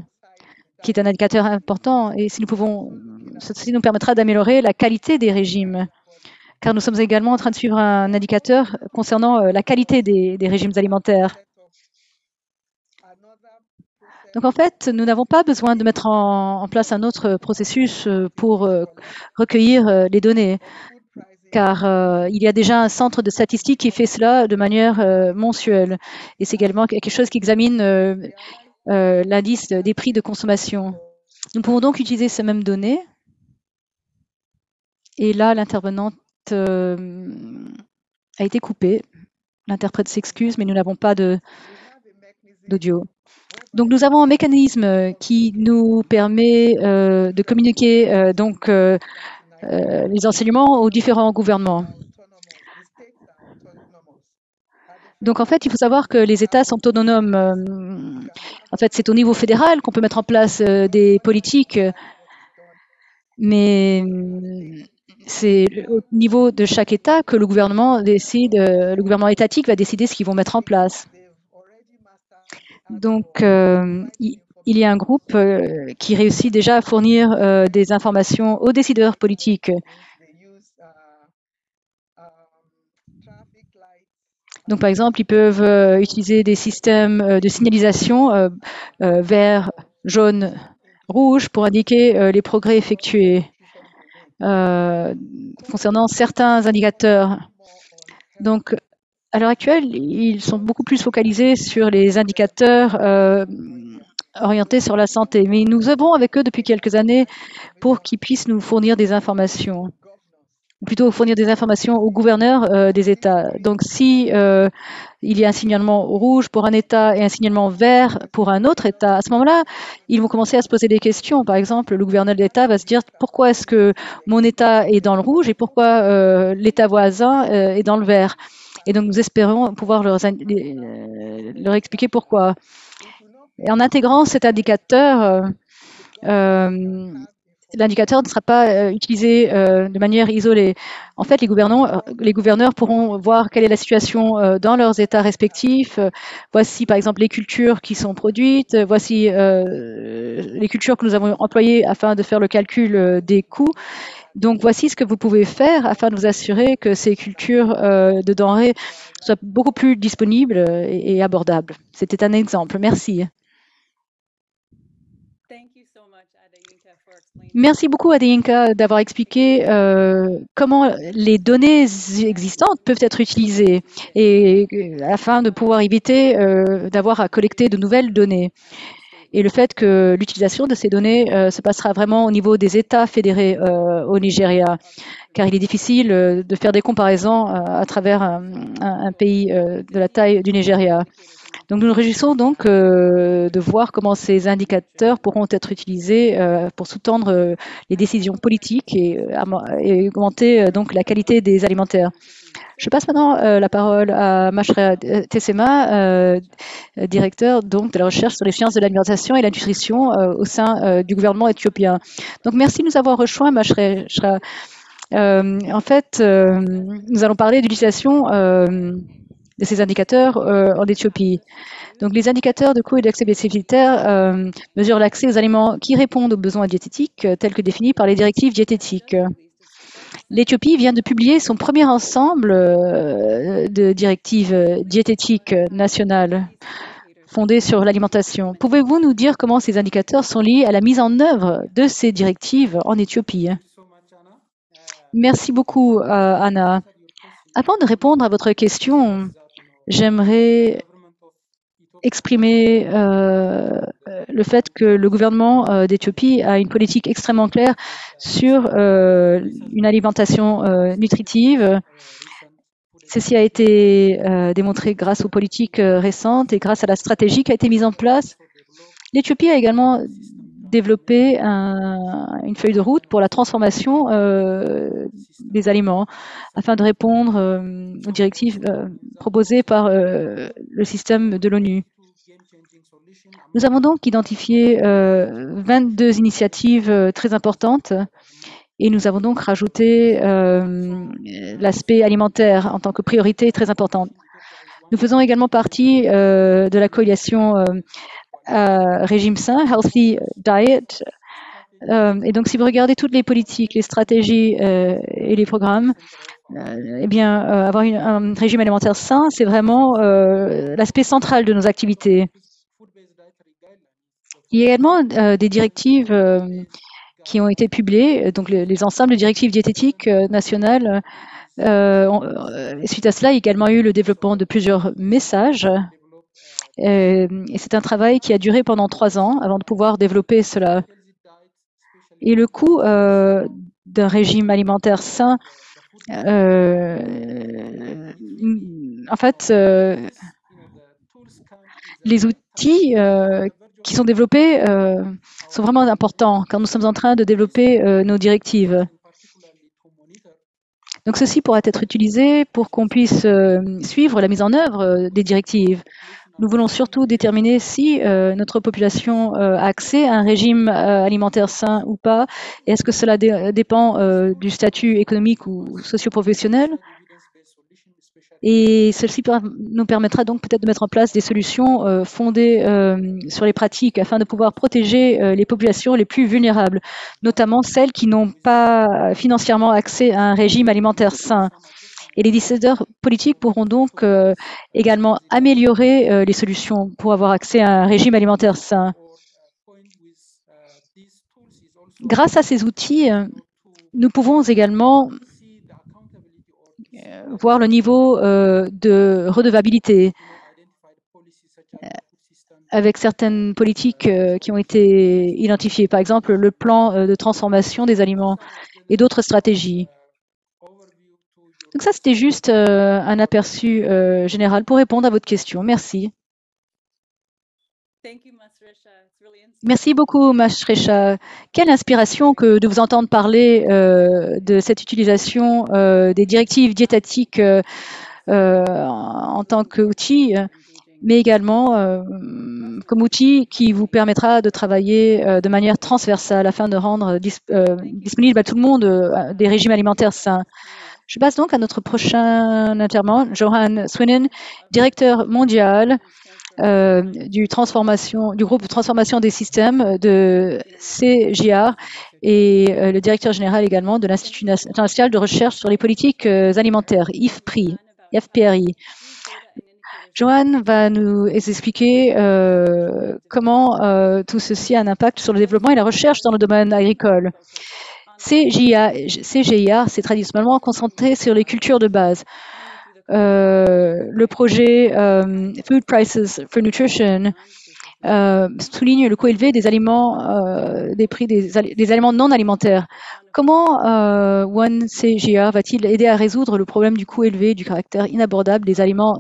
qui est un indicateur important, et si nous pouvons ceci nous permettra d'améliorer la qualité des régimes, car nous sommes également en train de suivre un indicateur concernant la qualité des régimes alimentaires. Donc en fait, nous n'avons pas besoin de mettre en place un autre processus pour recueillir les données, car il y a déjà un centre de statistiques qui fait cela de manière mensuelle. Et c'est également quelque chose qui examine l'indice des prix de consommation. Nous pouvons donc utiliser ces mêmes données. Et là, l'intervenante a été coupée. L'interprète s'excuse, mais nous n'avons pas d'audio. Donc, nous avons un mécanisme qui nous permet de communiquer les enseignements aux différents gouvernements. Donc, en fait, il faut savoir que les États sont autonomes. En fait, c'est au niveau fédéral qu'on peut mettre en place des politiques, mais c'est au niveau de chaque État que le gouvernement décide, le gouvernement étatique va décider ce qu'ils vont mettre en place. Donc, il y a un groupe qui réussit déjà à fournir des informations aux décideurs politiques. Donc, par exemple, ils peuvent utiliser des systèmes de signalisation vert, jaune, rouge pour indiquer les progrès effectués concernant certains indicateurs. Donc, à l'heure actuelle, ils sont beaucoup plus focalisés sur les indicateurs orientés sur la santé. Mais nous œuvrons avec eux depuis quelques années pour qu'ils puissent nous fournir des informations, ou plutôt fournir des informations aux gouverneurs des États. Donc, si il y a un signalement rouge pour un État et un signalement vert pour un autre État, à ce moment-là, ils vont commencer à se poser des questions. Par exemple, le gouverneur de l'État va se dire pourquoi est-ce que mon État est dans le rouge et pourquoi l'État voisin est dans le vert. Et donc, nous espérons pouvoir leur expliquer pourquoi. Et en intégrant cet indicateur, l'indicateur ne sera pas utilisé de manière isolée. En fait, les gouverneurs pourront voir quelle est la situation dans leurs États respectifs. Voici, par exemple, les cultures qui sont produites. Voici les cultures que nous avons employées afin de faire le calcul des coûts. Donc, voici ce que vous pouvez faire afin de vous assurer que ces cultures de denrées soient beaucoup plus disponibles et abordables. C'était un exemple. Merci. Merci beaucoup, Adeyinka, d'avoir expliqué comment les données existantes peuvent être utilisées et afin de pouvoir éviter d'avoir à collecter de nouvelles données. Et le fait que l'utilisation de ces données se passera vraiment au niveau des États fédérés au Nigeria, car il est difficile de faire des comparaisons à travers un pays de la taille du Nigeria. Donc, nous nous réjouissons donc de voir comment ces indicateurs pourront être utilisés pour sous-tendre les décisions politiques et augmenter donc la qualité des alimentaires. Je passe maintenant la parole à Mashra Tessema, directeur donc de la recherche sur les sciences de l'alimentation et la nutrition au sein du gouvernement éthiopien. Donc, merci de nous avoir rejoints, Mashra. En fait, nous allons parler de l'utilisation de ces indicateurs en Éthiopie. Donc, les indicateurs de coût et d'accessibilité mesurent l'accès aux aliments qui répondent aux besoins diététiques tels que définis par les directives diététiques. L'Éthiopie vient de publier son premier ensemble de directives diététiques nationales fondées sur l'alimentation. Pouvez-vous nous dire comment ces indicateurs sont liés à la mise en œuvre de ces directives en Éthiopie? Merci beaucoup, Anna. Avant de répondre à votre question, j'aimerais exprimer le fait que le gouvernement d'Éthiopie a une politique extrêmement claire sur une alimentation nutritive. Ceci a été démontré grâce aux politiques récentes et grâce à la stratégie qui a été mise en place. L'Éthiopie a également développé une feuille de route pour la transformation des aliments afin de répondre aux directives proposées par le système de l'ONU. Nous avons donc identifié 22 initiatives très importantes et nous avons donc rajouté l'aspect alimentaire en tant que priorité très importante. Nous faisons également partie de la coalition régime sain, Healthy Diet, Et donc, si vous regardez toutes les politiques, les stratégies et les programmes, eh bien, avoir un régime alimentaire sain, c'est vraiment l'aspect central de nos activités. Il y a également des directives qui ont été publiées, donc les ensembles de directives diététiques nationales. Suite à cela, il y a également eu le développement de plusieurs messages. Et c'est un travail qui a duré pendant 3 ans avant de pouvoir développer cela. Et le coût d'un régime alimentaire sain, en fait, les outils qui sont développés sont vraiment importants quand nous sommes en train de développer nos directives. Donc ceci pourra être utilisé pour qu'on puisse suivre la mise en œuvre des directives. Nous voulons surtout déterminer si notre population a accès à un régime alimentaire sain ou pas. Est-ce que cela dépend du statut économique ou socio-professionnel? Et ceci nous permettra donc peut-être de mettre en place des solutions fondées sur les pratiques afin de pouvoir protéger les populations les plus vulnérables, notamment celles qui n'ont pas financièrement accès à un régime alimentaire sain. Et les décideurs politiques pourront donc également améliorer les solutions pour avoir accès à un régime alimentaire sain. Grâce à ces outils, nous pouvons également voir le niveau de redevabilité avec certaines politiques qui ont été identifiées, par exemple le plan de transformation des aliments et d'autres stratégies. Donc ça, c'était juste un aperçu général pour répondre à votre question. Merci. Merci beaucoup, Mashresha. Quelle inspiration que de vous entendre parler de cette utilisation des directives diététiques en tant qu'outil, mais également comme outil qui vous permettra de travailler de manière transversale afin de rendre disponible à tout le monde des régimes alimentaires sains. Je passe donc à notre prochain intervenant, Johan Swinnen, directeur mondial du groupe Transformation des systèmes de CGR et le directeur général également de l'Institut international de recherche sur les politiques alimentaires, IFPRI. Johan va nous expliquer comment tout ceci a un impact sur le développement et la recherche dans le domaine agricole. CGIAR s'est traditionnellement concentré sur les cultures de base. Le projet Food Prices for Nutrition souligne le coût élevé des aliments, des prix des aliments non alimentaires. Comment One CGIAR va-t-il aider à résoudre le problème du coût élevé, du caractère inabordable des aliments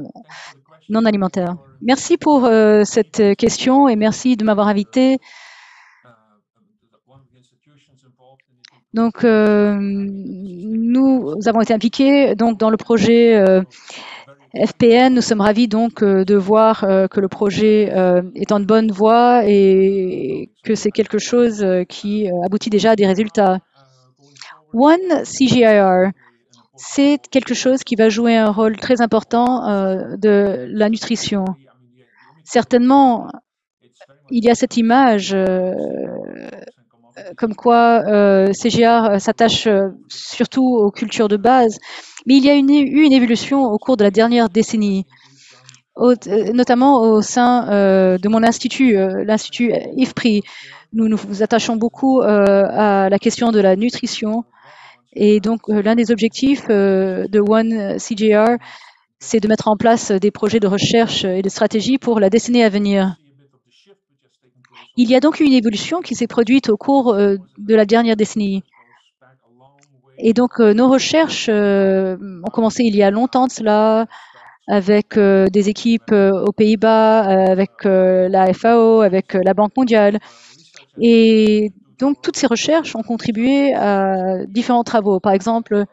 non alimentaires? Merci pour cette question et merci de m'avoir invité. Donc, nous avons été impliqués donc, dans le projet FPN. Nous sommes ravis donc de voir que le projet est en bonne voie et que c'est quelque chose qui aboutit déjà à des résultats. One CGIAR, c'est quelque chose qui va jouer un rôle très important de la nutrition. Certainement, il y a cette image comme quoi CGIAR s'attache surtout aux cultures de base, mais il y a eu une évolution au cours de la dernière décennie, notamment au sein de mon institut, l'Institut IFPRI. Nous nous attachons beaucoup à la question de la nutrition. Et donc, l'un des objectifs de One CGIAR, c'est de mettre en place des projets de recherche et de stratégie pour la décennie à venir. Il y a donc eu une évolution qui s'est produite au cours de la dernière décennie. Et donc, nos recherches ont commencé il y a longtemps de cela, avec des équipes aux Pays-Bas, avec la FAO, avec la Banque mondiale. Et donc, toutes ces recherches ont contribué à différents travaux. Par exemple,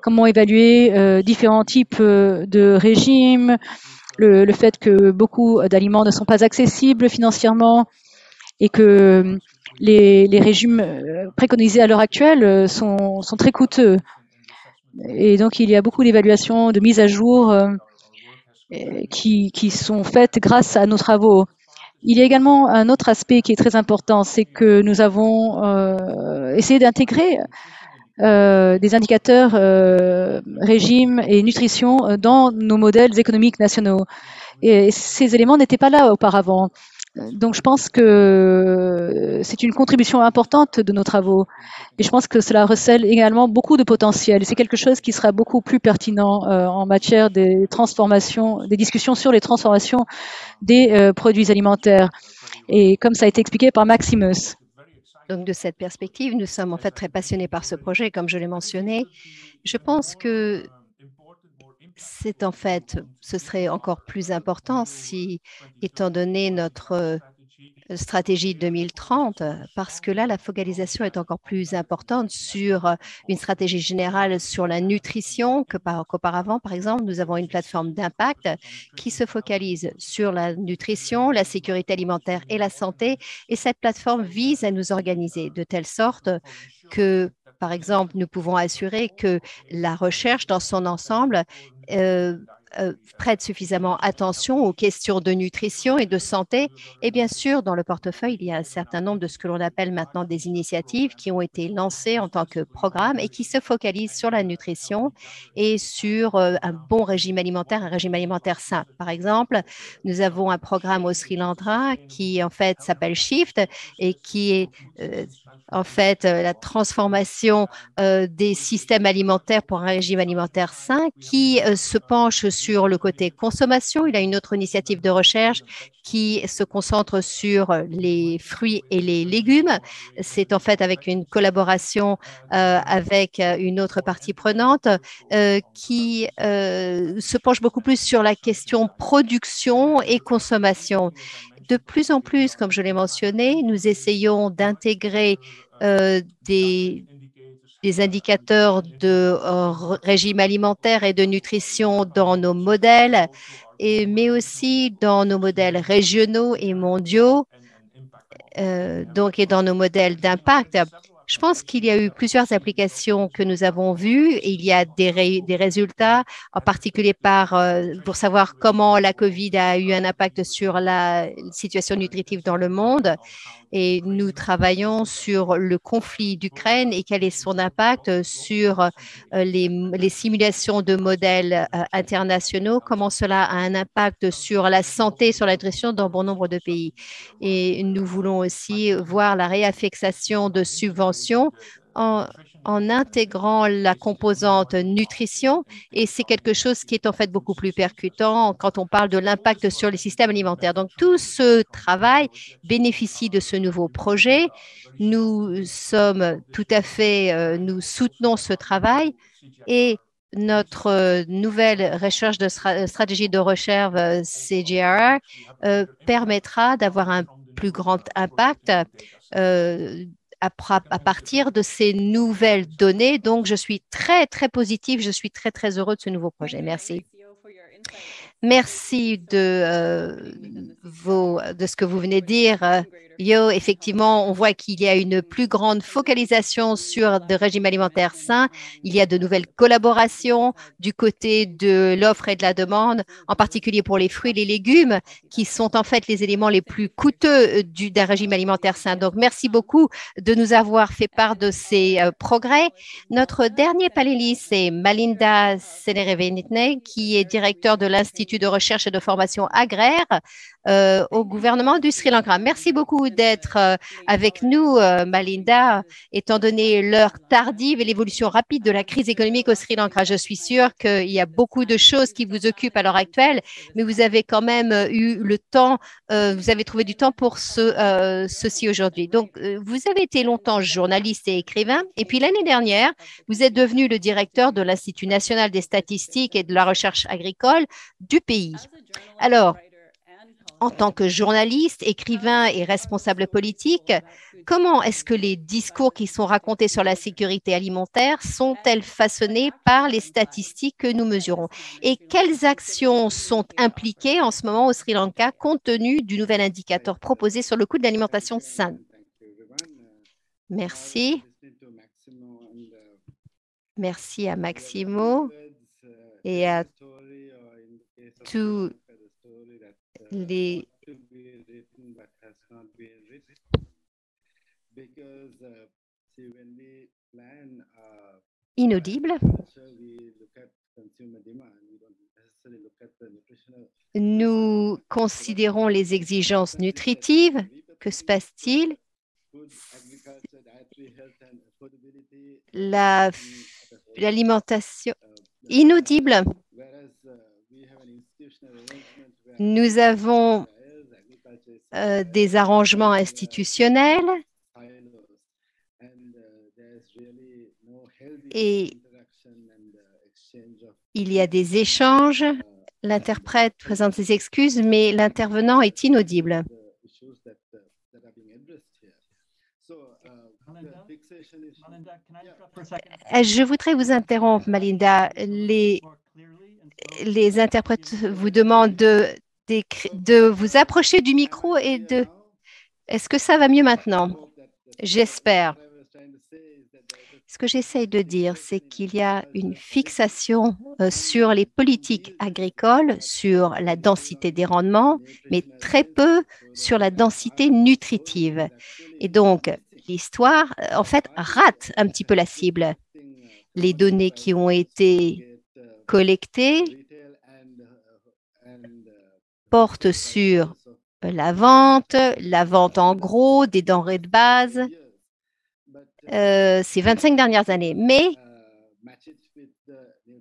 comment évaluer différents types de régimes, le fait que beaucoup d'aliments ne sont pas accessibles financièrement et que les régimes préconisés à l'heure actuelle sont très coûteux. Et donc, il y a beaucoup d'évaluations, de mises à jour qui sont faites grâce à nos travaux. Il y a également un autre aspect qui est très important, c'est que nous avons essayé d'intégrer des indicateurs régime et nutrition dans nos modèles économiques nationaux. Et ces éléments n'étaient pas là auparavant. Donc je pense que c'est une contribution importante de nos travaux. Et je pense que cela recèle également beaucoup de potentiel. C'est quelque chose qui sera beaucoup plus pertinent en matière des transformations, des discussions sur les transformations des produits alimentaires. Et comme ça a été expliqué par Maximus. Donc, de cette perspective, nous sommes en fait très passionnés par ce projet, comme je l'ai mentionné. Je pense que c'est en fait, ce serait encore plus important si, étant donné notre stratégie 2030, parce que là, la focalisation est encore plus importante sur une stratégie générale sur la nutrition qu'auparavant. Par exemple, nous avons une plateforme d'impact qui se focalise sur la nutrition, la sécurité alimentaire et la santé. Et cette plateforme vise à nous organiser de telle sorte que, par exemple, nous pouvons assurer que la recherche dans son ensemble euh, prête suffisamment attention aux questions de nutrition et de santé. Et bien sûr, dans le portefeuille, il y a un certain nombre de ce que l'on appelle maintenant des initiatives qui ont été lancées en tant que programme et qui se focalisent sur la nutrition et sur un bon régime alimentaire, un régime alimentaire sain. Par exemple, nous avons un programme au Sri Lanka qui en fait s'appelle Shift et qui est en fait la transformation des systèmes alimentaires pour un régime alimentaire sain qui se penche sur le côté consommation. Il a une autre initiative de recherche qui se concentre sur les fruits et les légumes. C'est en fait avec une collaboration avec une autre partie prenante qui se penche beaucoup plus sur la question production et consommation. De plus en plus, comme je l'ai mentionné, nous essayons d'intégrer des indicateurs de régime alimentaire et de nutrition dans nos modèles, mais aussi dans nos modèles régionaux et mondiaux, donc et dans nos modèles d'impact. Je pense qu'il y a eu plusieurs applications que nous avons vues et il y a des résultats, en particulier pour savoir comment la COVID a eu un impact sur la situation nutritive dans le monde. Et nous travaillons sur le conflit d'Ukraine et quel est son impact sur les simulations de modèles internationaux, comment cela a un impact sur la santé, sur la nutrition dans bon nombre de pays. Et nous voulons aussi voir la réaffectation de subventions en, en intégrant la composante nutrition. Et c'est quelque chose qui est en fait beaucoup plus percutant quand on parle de l'impact sur les systèmes alimentaires. Donc, tout ce travail bénéficie de ce nouveau projet. Nous sommes tout à fait, nous soutenons ce travail et notre nouvelle recherche de stratégie de recherche CGRR permettra d'avoir un plus grand impact à partir de ces nouvelles données. Donc, je suis très, très positive. Je suis très, très heureux de ce nouveau projet. Merci. Merci de ce que vous venez de dire. Yo, effectivement, on voit qu'il y a une plus grande focalisation sur des régimes alimentaires sains. Il y a de nouvelles collaborations du côté de l'offre et de la demande, en particulier pour les fruits et les légumes, qui sont en fait les éléments les plus coûteux d'un régime alimentaire sain. Donc, merci beaucoup de nous avoir fait part de ces progrès. Notre dernier panéliste, c'est Malinda Senerevenitne, qui est directeur de l'Institut de recherche et de formation agraire au gouvernement du Sri Lanka. Merci beaucoup d'être avec nous, Malinda, étant donné l'heure tardive et l'évolution rapide de la crise économique au Sri Lanka. Je suis sûre qu'il y a beaucoup de choses qui vous occupent à l'heure actuelle, mais vous avez quand même eu le temps, vous avez trouvé du temps pour ceci aujourd'hui. Donc, vous avez été longtemps journaliste et écrivain, et puis l'année dernière, vous êtes devenu le directeur de l'Institut national des statistiques et de la recherche agricole du pays. Alors, en tant que journaliste, écrivain et responsable politique, comment est-ce que les discours qui sont racontés sur la sécurité alimentaire sont-elles façonnés par les statistiques que nous mesurons? Et quelles actions sont impliquées en ce moment au Sri Lanka compte tenu du nouvel indicateur proposé sur le coût de l'alimentation saine? Merci. Merci à Maximo et à tous les Inaudible. Nous considérons les exigences nutritives. Que se passe-t-il? L'alimentation inaudible. Nous avons des arrangements institutionnels et il y a des échanges. L'interprète présente ses excuses, mais l'intervenant est inaudible. Je voudrais vous interrompre, Malinda. Les interprètes vous demandent de vous approcher du micro et de... Est-ce que ça va mieux maintenant? J'espère. Ce que j'essaye de dire, c'est qu'il y a une fixation sur les politiques agricoles, sur la densité des rendements, mais très peu sur la densité nutritive. Et donc, l'histoire, en fait, rate un petit peu la cible. Les données qui ont été collectées portent sur la vente en gros, des denrées de base, ces 25 dernières années. Mais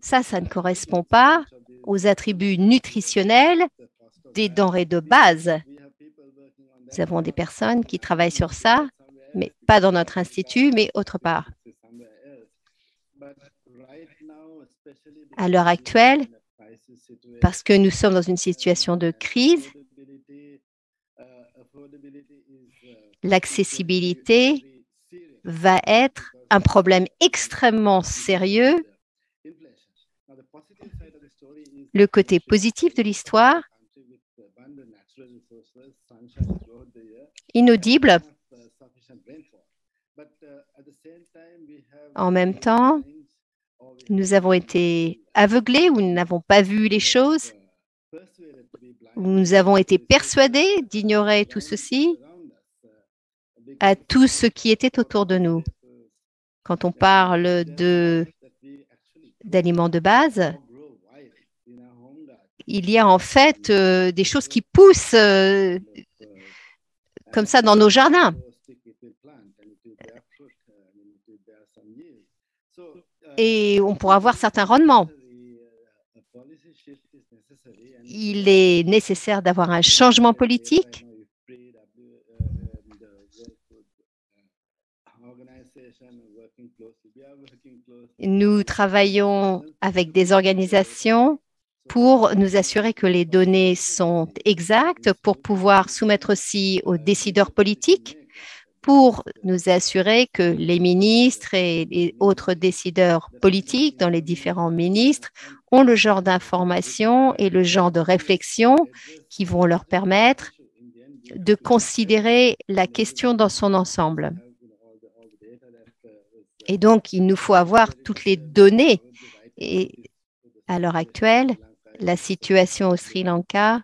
ça ne correspond pas aux attributs nutritionnels des denrées de base. Nous avons des personnes qui travaillent sur ça, mais pas dans notre institut, mais autre part. À l'heure actuelle, parce que nous sommes dans une situation de crise, l'accessibilité va être un problème extrêmement sérieux. Le côté positif de l'histoire, inaudible. En même temps, nous avons été aveuglés ou nous n'avons pas vu les choses. Nous avons été persuadés d'ignorer tout ceci, à tout ce qui était autour de nous. Quand on parle d'aliments de base, il y a en fait des choses qui poussent comme ça dans nos jardins. Et on pourra avoir certains rendements. Il est nécessaire d'avoir un changement politique. Nous travaillons avec des organisations pour nous assurer que les données sont exactes, pour pouvoir soumettre aussi aux décideurs politiques, pour nous assurer que les ministres et les autres décideurs politiques dans les différents ministres ont le genre d'informations et le genre de réflexion qui vont leur permettre de considérer la question dans son ensemble. Et donc, il nous faut avoir toutes les données. Et à l'heure actuelle, la situation au Sri Lanka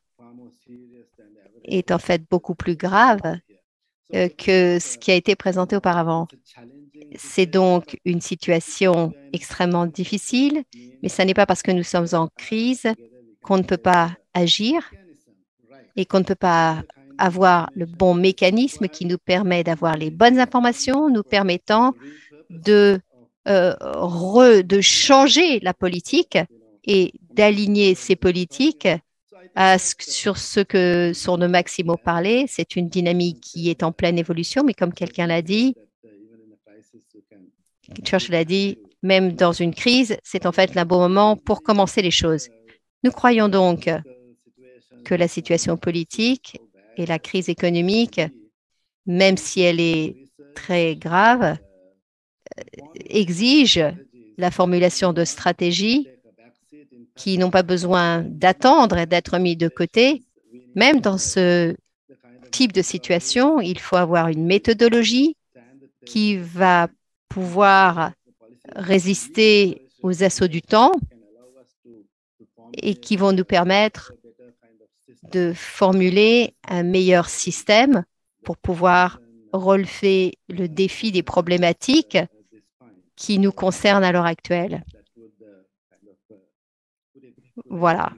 est en fait beaucoup plus grave que ce qui a été présenté auparavant. C'est donc une situation extrêmement difficile, mais ce n'est pas parce que nous sommes en crise qu'on ne peut pas agir et qu'on ne peut pas avoir le bon mécanisme qui nous permet d'avoir les bonnes informations, nous permettant de changer la politique et d'aligner ces politiques sur ce que Sorno Maximo parlait. C'est une dynamique qui est en pleine évolution, mais comme quelqu'un l'a dit, Churchill l'a dit, même dans une crise, c'est en fait le bon moment pour commencer les choses. Nous croyons donc que la situation politique et la crise économique, même si elle est très grave, exigent la formulation de stratégies qui n'ont pas besoin d'attendre et d'être mis de côté. Même dans ce type de situation, il faut avoir une méthodologie qui va pouvoir résister aux assauts du temps et qui vont nous permettre de formuler un meilleur système pour pouvoir relever le défi des problématiques qui nous concernent à l'heure actuelle. Voilà.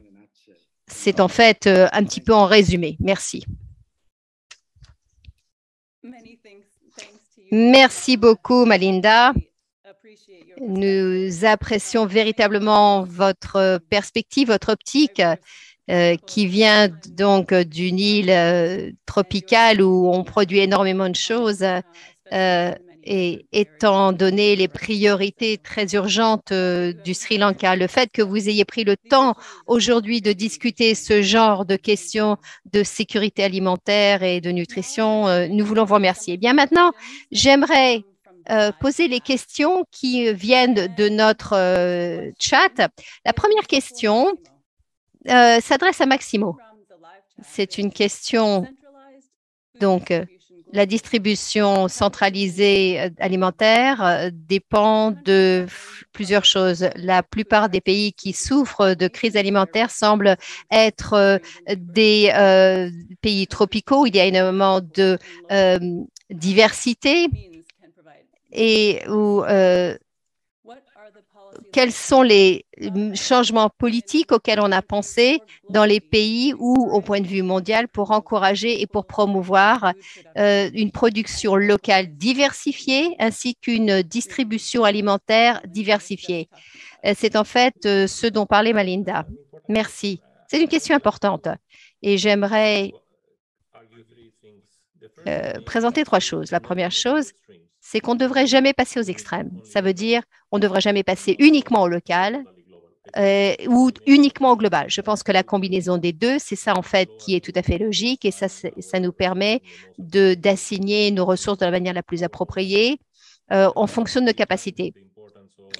C'est en fait un petit peu en résumé. Merci. Merci beaucoup, Malinda. Nous apprécions véritablement votre perspective, votre optique qui vient donc d'une île tropicale où on produit énormément de choses. Et étant donné les priorités très urgentes du Sri Lanka, le fait que vous ayez pris le temps aujourd'hui de discuter ce genre de questions de sécurité alimentaire et de nutrition, nous voulons vous remercier. Bien maintenant, j'aimerais poser les questions qui viennent de notre chat. La première question s'adresse à Maximo. C'est une question, donc, la distribution centralisée alimentaire dépend de plusieurs choses. La plupart des pays qui souffrent de crise alimentaire semblent être des pays tropicaux. Il y a énormément de diversité et où quels sont les changements politiques auxquels on a pensé dans les pays ou au point de vue mondial pour encourager et pour promouvoir une production locale diversifiée ainsi qu'une distribution alimentaire diversifiée. C'est en fait ce dont parlait Malinda. Merci. C'est une question importante et j'aimerais présenter trois choses. La première chose, c'est qu'on ne devrait jamais passer aux extrêmes. Ça veut dire qu'on ne devrait jamais passer uniquement au local ou uniquement au global. Je pense que la combinaison des deux, c'est ça en fait qui est tout à fait logique et ça nous permet d'assigner nos ressources de la manière la plus appropriée en fonction de nos capacités.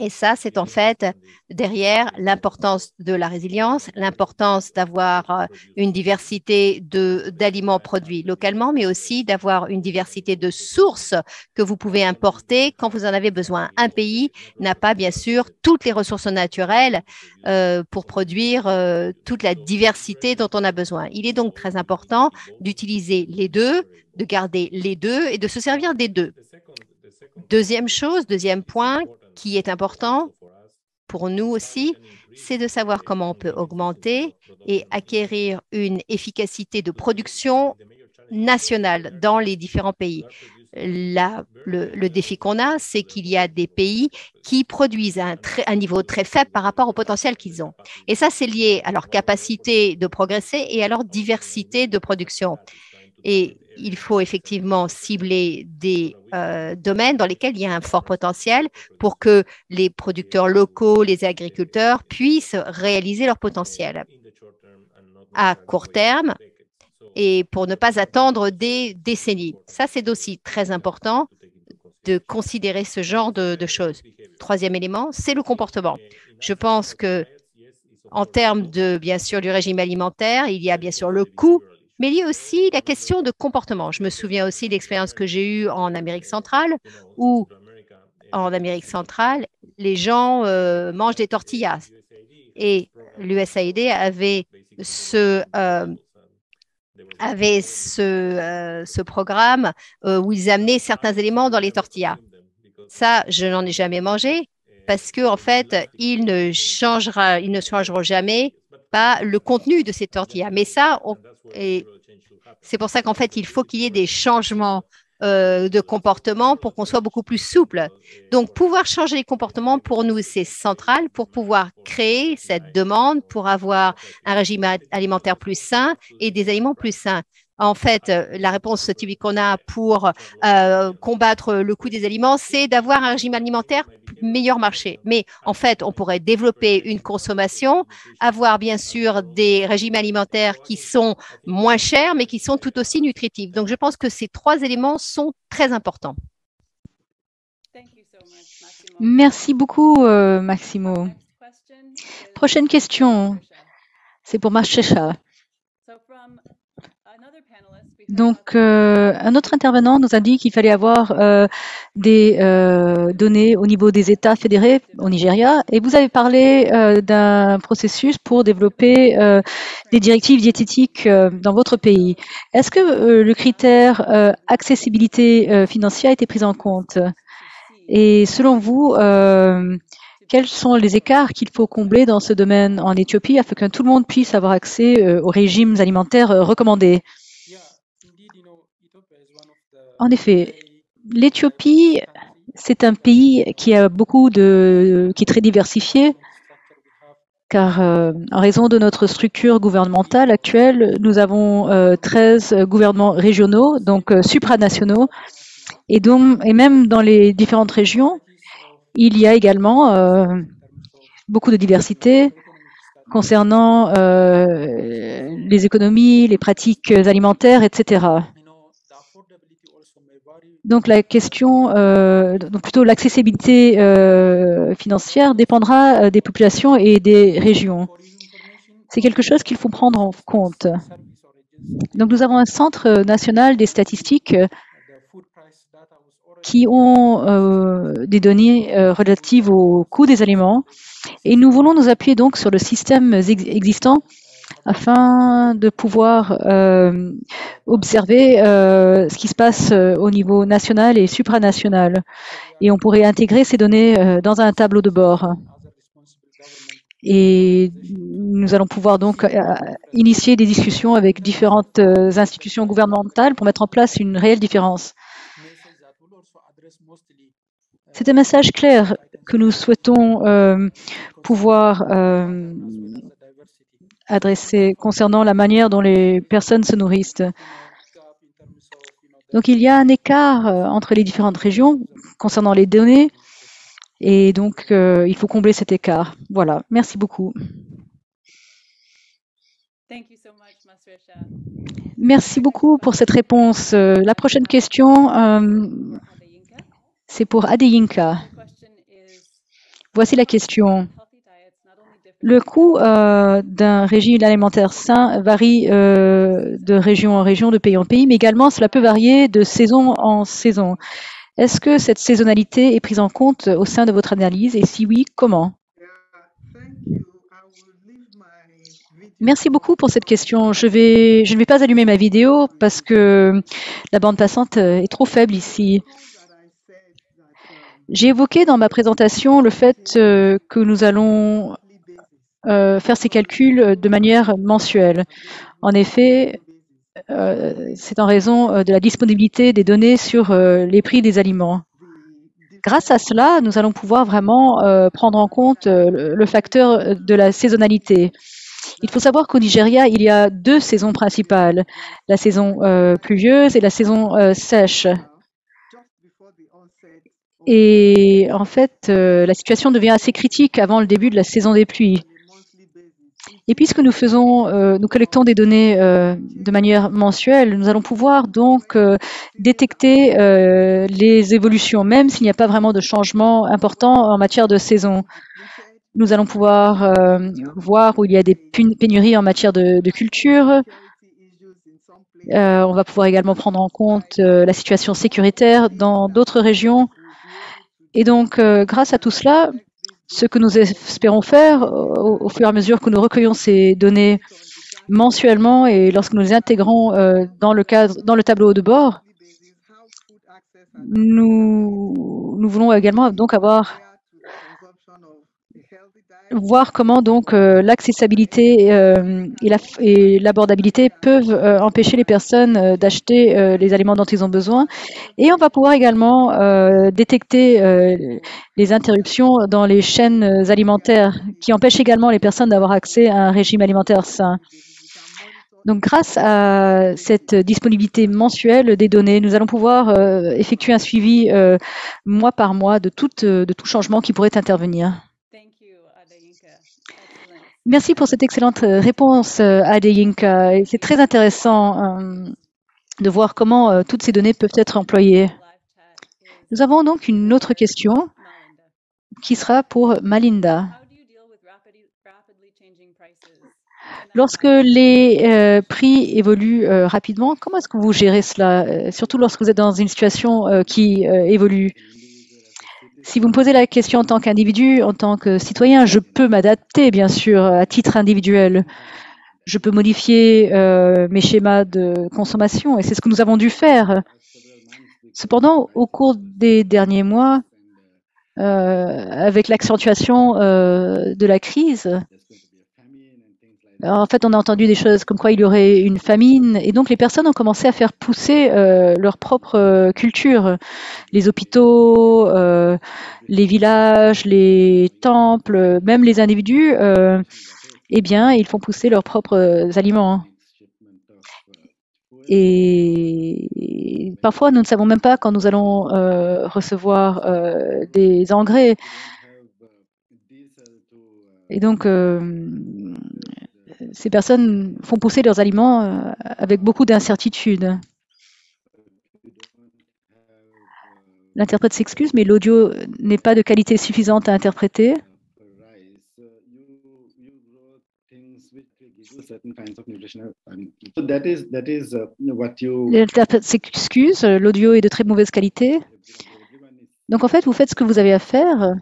Et ça, c'est en fait derrière l'importance de la résilience, l'importance d'avoir une diversité d'aliments produits localement, mais aussi d'avoir une diversité de sources que vous pouvez importer quand vous en avez besoin. Un pays n'a pas, bien sûr, toutes les ressources naturelles pour produire toute la diversité dont on a besoin. Il est donc très important d'utiliser les deux, de garder les deux et de se servir des deux. Deuxième point qui est important pour nous aussi, c'est de savoir comment on peut augmenter et acquérir une efficacité de production nationale dans les différents pays. Le défi qu'on a, c'est qu'il y a des pays qui produisent un niveau très faible par rapport au potentiel qu'ils ont. Et ça, c'est lié à leur capacité de progresser et à leur diversité de production. Et il faut effectivement cibler des domaines dans lesquels il y a un fort potentiel pour que les producteurs locaux, les agriculteurs puissent réaliser leur potentiel à court terme et pour ne pas attendre des décennies. Ça, c'est aussi très important de considérer ce genre de choses. Troisième élément, c'est le comportement. Je pense que en termes de, bien sûr, du régime alimentaire, il y a bien sûr le coût, mais il y a aussi la question de comportement. Je me souviens aussi de l'expérience que j'ai eue en Amérique centrale, où en Amérique centrale, les gens mangent des tortillas. Et l'USAID avait ce programme où ils amenaient certains éléments dans les tortillas. Ça, je n'en ai jamais mangé parce qu'en fait, ils ne changeront jamais pas le contenu de ces tortillas. Mais ça, c'est pour ça qu'en fait, il faut qu'il y ait des changements de comportement pour qu'on soit beaucoup plus souple. Donc, pouvoir changer les comportements, pour nous, c'est central pour pouvoir créer cette demande pour avoir un régime alimentaire plus sain et des aliments plus sains. En fait, la réponse typique qu'on a pour combattre le coût des aliments, c'est d'avoir un régime alimentaire meilleur marché. Mais en fait, on pourrait développer une consommation, avoir bien sûr des régimes alimentaires qui sont moins chers, mais qui sont tout aussi nutritifs. Donc, je pense que ces trois éléments sont très importants. Merci beaucoup, Maximo. Prochaine question, c'est pour Marchesha. Donc, un autre intervenant nous a dit qu'il fallait avoir des données au niveau des États fédérés au Nigeria. Et vous avez parlé d'un processus pour développer des directives diététiques dans votre pays. Est-ce que le critère accessibilité financière a été pris en compte? Et selon vous, quels sont les écarts qu'il faut combler dans ce domaine en Éthiopie afin que tout le monde puisse avoir accès aux régimes alimentaires recommandés? En effet, l'Éthiopie, c'est un pays qui a qui est très diversifié, car en raison de notre structure gouvernementale actuelle, nous avons 13 gouvernements régionaux, donc supranationaux, et même dans les différentes régions, il y a également beaucoup de diversité concernant les économies, les pratiques alimentaires, etc. Donc la question, donc plutôt l'accessibilité financière dépendra des populations et des régions. C'est quelque chose qu'il faut prendre en compte. Donc nous avons un centre national des statistiques qui ont des données relatives au coût des aliments et nous voulons nous appuyer donc sur le système existant afin de pouvoir observer ce qui se passe au niveau national et supranational. Et on pourrait intégrer ces données dans un tableau de bord. Et nous allons pouvoir donc initier des discussions avec différentes institutions gouvernementales pour mettre en place une réelle différence. C'est un message clair que nous souhaitons pouvoir adresser concernant la manière dont les personnes se nourrissent. Donc il y a un écart entre les différentes régions concernant les données et donc il faut combler cet écart. Voilà, merci beaucoup. Merci beaucoup pour cette réponse. La prochaine question, c'est pour Adeyinka. Voici la question. Le coût d'un régime alimentaire sain varie de région en région, de pays en pays, mais également cela peut varier de saison en saison. Est-ce que cette saisonnalité est prise en compte au sein de votre analyse et si oui, comment? Merci beaucoup pour cette question. Je ne vais pas allumer ma vidéo parce que la bande passante est trop faible ici. J'ai évoqué dans ma présentation le fait que nous allons faire ces calculs de manière mensuelle. En effet, c'est en raison de la disponibilité des données sur les prix des aliments. Grâce à cela, nous allons pouvoir vraiment prendre en compte le facteur de la saisonnalité. Il faut savoir qu'au Nigeria, il y a deux saisons principales, la saison pluvieuse et la saison sèche. Et en fait, la situation devient assez critique avant le début de la saison des pluies. Et puisque nous collectons des données de manière mensuelle, nous allons pouvoir donc détecter les évolutions, même s'il n'y a pas vraiment de changement important en matière de saison. Nous allons pouvoir voir où il y a des pénuries en matière de culture. On va pouvoir également prendre en compte la situation sécuritaire dans d'autres régions. Et donc, grâce à tout cela, ce que nous espérons faire au fur et à mesure que nous recueillons ces données mensuellement et lorsque nous les intégrons dans le tableau de bord, nous voulons également donc voir comment donc l'accessibilité et l'abordabilité peuvent empêcher les personnes d'acheter les aliments dont ils ont besoin. Et on va pouvoir également détecter les interruptions dans les chaînes alimentaires qui empêchent également les personnes d'avoir accès à un régime alimentaire sain. Donc, grâce à cette disponibilité mensuelle des données, nous allons pouvoir effectuer un suivi mois par mois de tout changement qui pourrait intervenir. Merci pour cette excellente réponse, Adeyinka. C'est très intéressant de voir comment toutes ces données peuvent être employées. Nous avons donc une autre question qui sera pour Malinda. Lorsque les prix évoluent rapidement, comment est-ce que vous gérez cela, surtout lorsque vous êtes dans une situation qui évolue? Si vous me posez la question en tant qu'individu, en tant que citoyen, je peux m'adapter, bien sûr, à titre individuel. Je peux modifier mes schémas de consommation et c'est ce que nous avons dû faire. Cependant, au cours des derniers mois, avec l'accentuation de la crise, en fait, on a entendu des choses comme quoi il y aurait une famine et donc les personnes ont commencé à faire pousser leur propre culture. Les hôpitaux, les villages, les temples, même les individus, eh bien, ils font pousser leurs propres aliments. Et parfois, nous ne savons même pas quand nous allons recevoir des engrais. Et donc, ces personnes font pousser leurs aliments avec beaucoup d'incertitude. L'interprète s'excuse, mais l'audio n'est pas de qualité suffisante à interpréter. L'interprète s'excuse, l'audio est de très mauvaise qualité. Donc en fait, vous faites ce que vous avez à faire.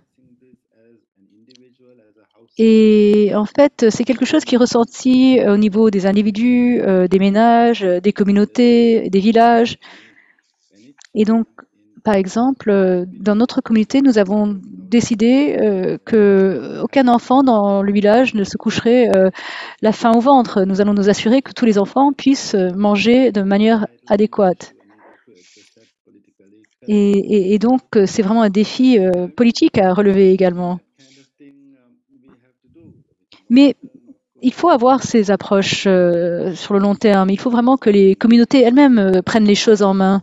Et en fait, c'est quelque chose qui est ressenti au niveau des individus, des ménages, des communautés, des villages. Et donc, par exemple, dans notre communauté, nous avons décidé qu'aucun enfant dans le village ne se coucherait la faim au ventre. Nous allons nous assurer que tous les enfants puissent manger de manière adéquate. Et donc, c'est vraiment un défi politique à relever également. Mais il faut avoir ces approches sur le long terme. Il faut vraiment que les communautés elles-mêmes prennent les choses en main.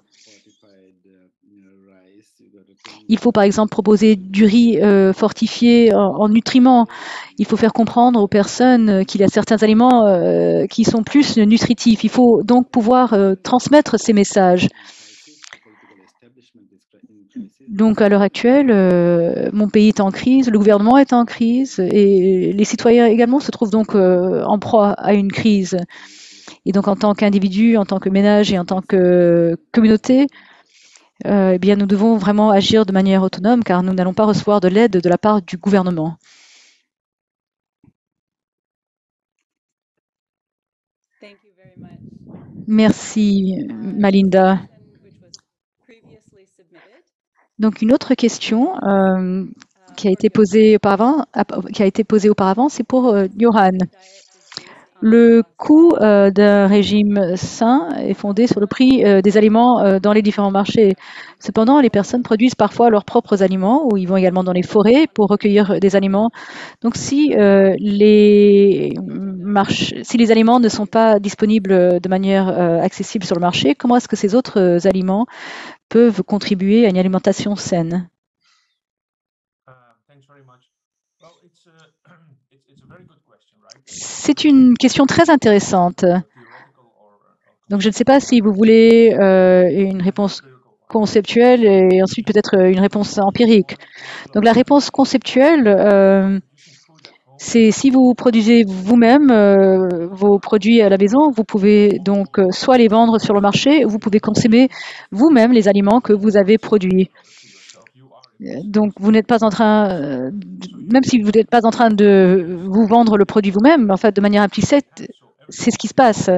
Il faut par exemple proposer du riz fortifié en nutriments. Il faut faire comprendre aux personnes qu'il y a certains aliments qui sont plus nutritifs. Il faut donc pouvoir transmettre ces messages. Donc à l'heure actuelle, mon pays est en crise, le gouvernement est en crise et les citoyens également se trouvent donc en proie à une crise. Et donc en tant qu'individu, en tant que ménage et en tant que communauté, eh bien nous devons vraiment agir de manière autonome car nous n'allons pas recevoir de l'aide de la part du gouvernement. Merci Malinda. Donc une autre question qui a été posée auparavant, c'est pour Johan. Le coût d'un régime sain est fondé sur le prix des aliments dans les différents marchés. Cependant, les personnes produisent parfois leurs propres aliments ou ils vont également dans les forêts pour recueillir des aliments. Donc, si les aliments ne sont pas disponibles de manière accessible sur le marché, comment est-ce que ces autres aliments peuvent contribuer à une alimentation saine? C'est une question très intéressante. Donc, je ne sais pas si vous voulez une réponse conceptuelle et ensuite peut-être une réponse empirique. Donc, la réponse conceptuelle, c'est si vous produisez vous-même vos produits à la maison, vous pouvez donc soit les vendre sur le marché, ou vous pouvez consommer vous-même les aliments que vous avez produits. Donc, vous n'êtes pas en train, même si vous n'êtes pas en train de vous vendre le produit vous-même, en fait, de manière implicite, c'est ce qui se passe.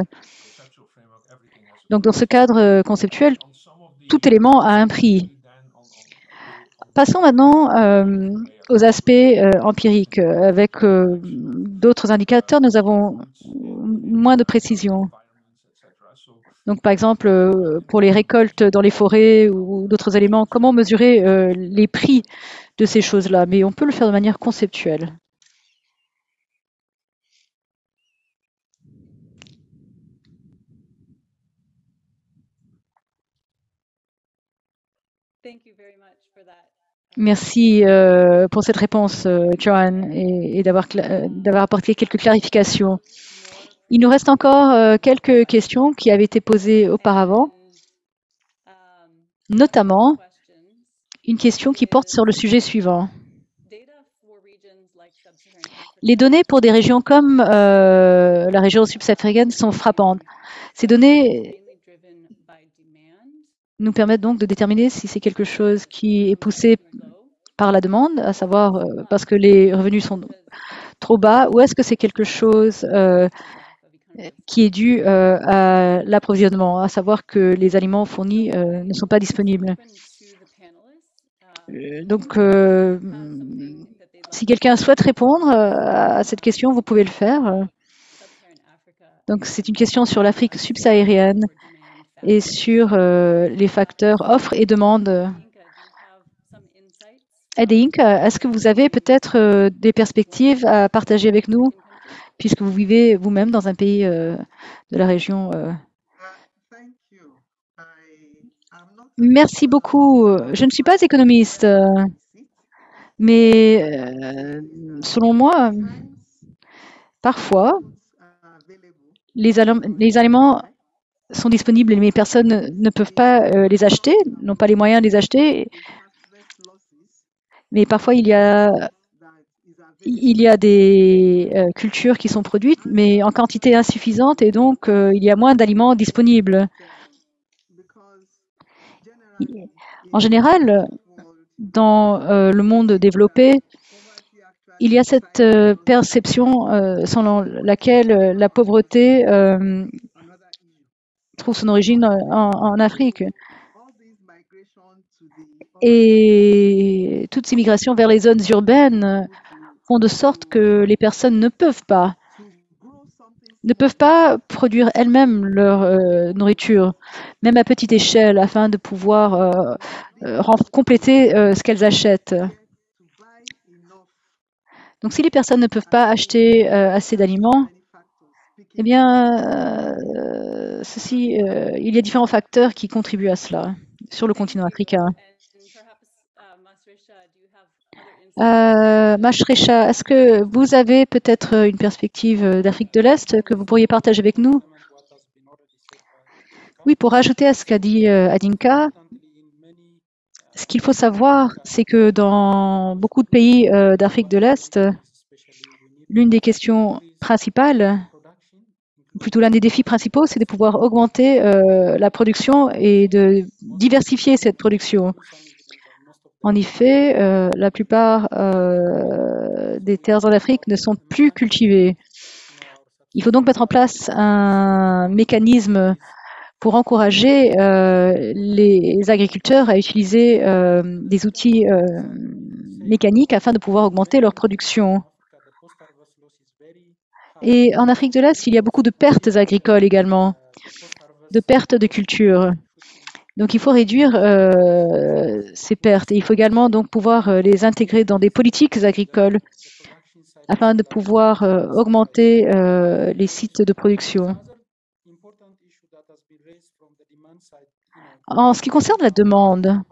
Donc, dans ce cadre conceptuel, tout élément a un prix. Passons maintenant aux aspects empiriques. Avec d'autres indicateurs, nous avons moins de précision. Donc, par exemple, pour les récoltes dans les forêts ou d'autres éléments, comment mesurer les prix de ces choses-là? Mais on peut le faire de manière conceptuelle. Merci pour cette réponse, Johan, et d'avoir apporté quelques clarifications. Il nous reste encore quelques questions qui avaient été posées auparavant, notamment une question qui porte sur le sujet suivant. Les données pour des régions comme la région subsaharienne sont frappantes. Ces données nous permettent donc de déterminer si c'est quelque chose qui est poussé par la demande, à savoir parce que les revenus sont trop bas, ou est-ce que c'est quelque chose qui est dû à l'approvisionnement, à savoir que les aliments fournis ne sont pas disponibles. Donc, si quelqu'un souhaite répondre à cette question, vous pouvez le faire. Donc, c'est une question sur l'Afrique subsaharienne et sur les facteurs offre et demande. Ed Inc., est-ce que vous avez peut-être des perspectives à partager avec nous, puisque vous vivez vous-même dans un pays de la région Merci beaucoup. Je ne suis pas économiste, mais selon moi, parfois, les aliments sont disponibles, mais personnes ne peuvent pas les acheter, n'ont pas les moyens de les acheter. Mais parfois, il y a des cultures qui sont produites, mais en quantité insuffisante, et donc il y a moins d'aliments disponibles. En général, dans le monde développé, il y a cette perception selon laquelle la pauvreté trouve son origine en Afrique. Et toutes ces migrations vers les zones urbaines font de sorte que les personnes ne peuvent pas produire elles-mêmes leur nourriture, même à petite échelle, afin de pouvoir compléter ce qu'elles achètent. Donc, si les personnes ne peuvent pas acheter assez d'aliments, eh bien, il y a différents facteurs qui contribuent à cela sur le continent africain. Mashresha, est-ce que vous avez peut-être une perspective d'Afrique de l'Est que vous pourriez partager avec nous? Oui, pour ajouter à ce qu'a dit Adinka, ce qu'il faut savoir, c'est que dans beaucoup de pays d'Afrique de l'Est, l'une des questions principales, plutôt l'un des défis principaux, c'est de pouvoir augmenter la production et de diversifier cette production. En effet, la plupart des terres en Afrique ne sont plus cultivées. Il faut donc mettre en place un mécanisme pour encourager les agriculteurs à utiliser des outils mécaniques afin de pouvoir augmenter leur production. Et en Afrique de l'Est, il y a beaucoup de pertes agricoles également, de pertes de culture. Donc, il faut réduire ces pertes. Et il faut également donc pouvoir les intégrer dans des politiques agricoles afin de pouvoir augmenter les sites de production. En ce qui concerne la demande,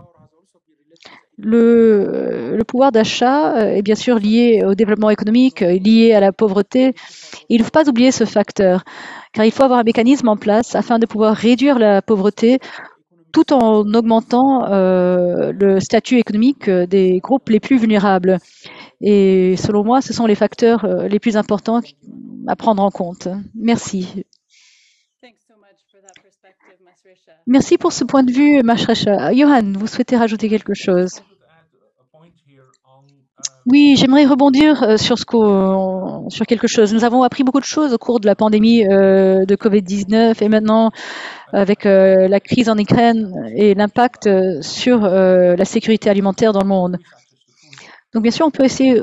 le pouvoir d'achat est bien sûr lié au développement économique, lié à la pauvreté. Il ne faut pas oublier ce facteur, car il faut avoir un mécanisme en place afin de pouvoir réduire la pauvreté tout en augmentant le statut économique des groupes les plus vulnérables. Et selon moi, ce sont les facteurs les plus importants à prendre en compte. Merci. Merci pour ce point de vue, Mashresha. Johan, vous souhaitez rajouter quelque chose? Oui, j'aimerais rebondir sur quelque chose. Nous avons appris beaucoup de choses au cours de la pandémie de Covid-19 et maintenant avec la crise en Ukraine et l'impact sur la sécurité alimentaire dans le monde. Donc bien sûr, on peut essayer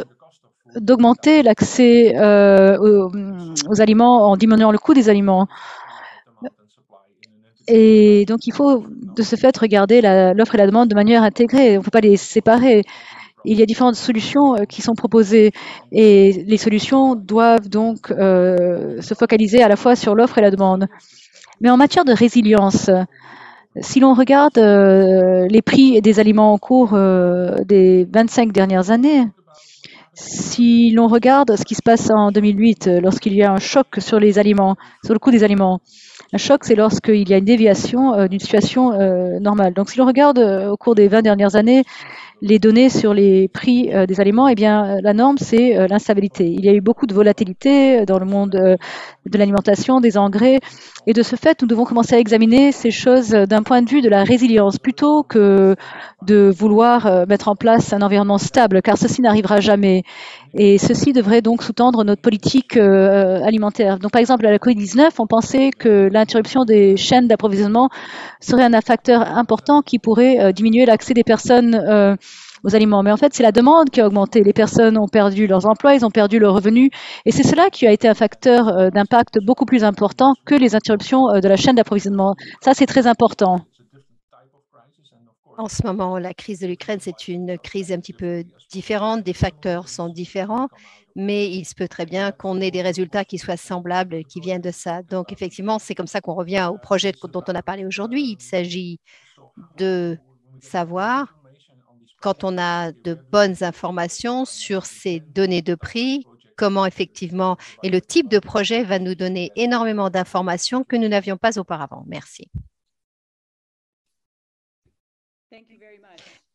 d'augmenter l'accès aux aliments en diminuant le coût des aliments. Et donc il faut de ce fait regarder l'offre et la demande de manière intégrée. On ne peut pas les séparer. Il y a différentes solutions qui sont proposées et les solutions doivent donc se focaliser à la fois sur l'offre et la demande. Mais en matière de résilience, si l'on regarde les prix des aliments en cours des 25 dernières années, si l'on regarde ce qui se passe en 2008, lorsqu'il y a un choc sur les aliments, sur le coût des aliments, Un choc, c'est lorsqu'il y a une déviation d'une situation normale. Donc, si l'on regarde au cours des 20 dernières années, les données sur les prix des aliments, eh bien, la norme, c'est l'instabilité. Il y a eu beaucoup de volatilité dans le monde de l'alimentation, des engrais, et de ce fait, nous devons commencer à examiner ces choses d'un point de vue de la résilience, plutôt que de vouloir mettre en place un environnement stable, car ceci n'arrivera jamais. Et ceci devrait donc sous-tendre notre politique alimentaire. Donc, par exemple, à la COVID-19, on pensait que l'interruption des chaînes d'approvisionnement serait un facteur important qui pourrait diminuer l'accès des personnes aux aliments. Mais en fait, c'est la demande qui a augmenté. Les personnes ont perdu leurs emplois, ils ont perdu leurs revenus. Et c'est cela qui a été un facteur d'impact beaucoup plus important que les interruptions de la chaîne d'approvisionnement. Ça, c'est très important. En ce moment, la crise de l'Ukraine, c'est une crise un petit peu différente, des facteurs sont différents, mais il se peut très bien qu'on ait des résultats qui soient semblables, qui viennent de ça. Donc, effectivement, c'est comme ça qu'on revient au projet dont on a parlé aujourd'hui. Il s'agit de savoir, quand on a de bonnes informations sur ces données de prix, comment effectivement, et le type de projet va nous donner énormément d'informations que nous n'avions pas auparavant. Merci.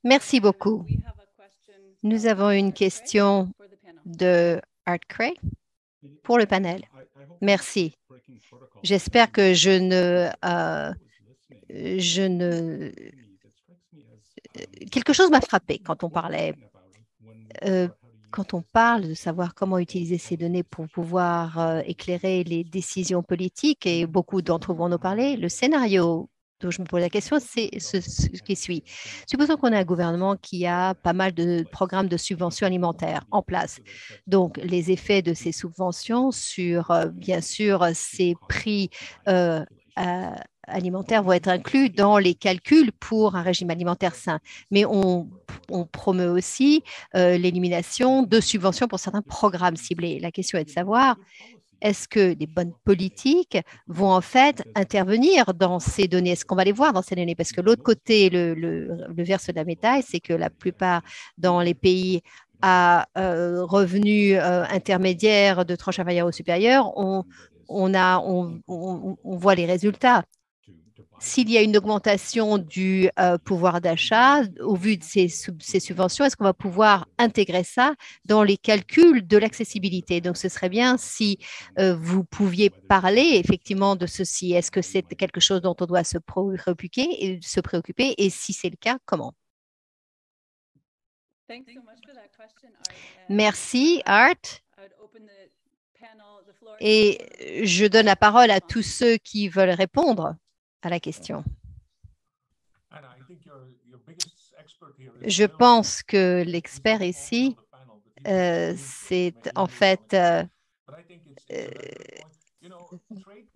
Merci beaucoup. Nous avons une question de Art Cray pour le panel. Merci. J'espère que quelque chose m'a frappé quand on parlait. Quand on parle de savoir comment utiliser ces données pour pouvoir éclairer les décisions politiques, et beaucoup d'entre vous en ont parlé, le scénario dont je me pose la question, c'est ce qui suit. Supposons qu'on a un gouvernement qui a pas mal de programmes de subventions alimentaires en place. Donc, les effets de ces subventions sur, bien sûr, ces prix alimentaires vont être inclus dans les calculs pour un régime alimentaire sain. Mais on promeut aussi l'élimination de subventions pour certains programmes ciblés. La question est de savoir, est-ce que les bonnes politiques vont en fait intervenir dans ces données? Est-ce qu'on va les voir dans ces données? Parce que l'autre côté, le verse de la médaille, c'est que la plupart dans les pays à revenus intermédiaires de tranche inférieure ou supérieure, on voit les résultats. S'il y a une augmentation du pouvoir d'achat, au vu de ces subventions, est-ce qu'on va pouvoir intégrer ça dans les calculs de l'accessibilité? Donc, ce serait bien si vous pouviez parler effectivement de ceci. Est-ce que c'est quelque chose dont on doit se préoccuper et si c'est le cas, comment? Merci, Art. Et je donne la parole à tous ceux qui veulent répondre à la question. Je pense que l'expert ici, c'est en fait,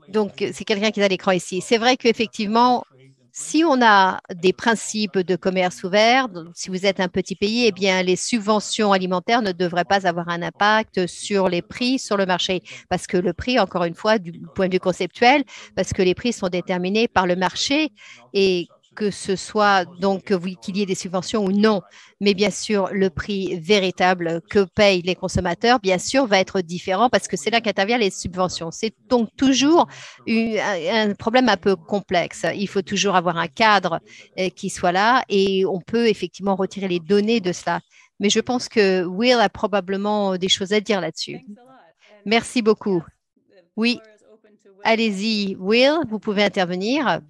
donc c'est quelqu'un qui est à l'écran ici. C'est vrai qu'effectivement, si on a des principes de commerce ouvert, si vous êtes un petit pays, eh bien, les subventions alimentaires ne devraient pas avoir un impact sur les prix sur le marché. Parce que le prix, encore une fois, du point de vue conceptuel, parce que les prix sont déterminés par le marché et que ce soit donc qu'il y ait des subventions ou non. Mais bien sûr, le prix véritable que payent les consommateurs, bien sûr, va être différent parce que c'est là qu'interviennent les subventions. C'est donc toujours un problème un peu complexe. Il faut toujours avoir un cadre qui soit là et on peut effectivement retirer les données de cela. Mais je pense que Will a probablement des choses à dire là-dessus. Merci beaucoup. Oui, allez-y, Will, vous pouvez intervenir.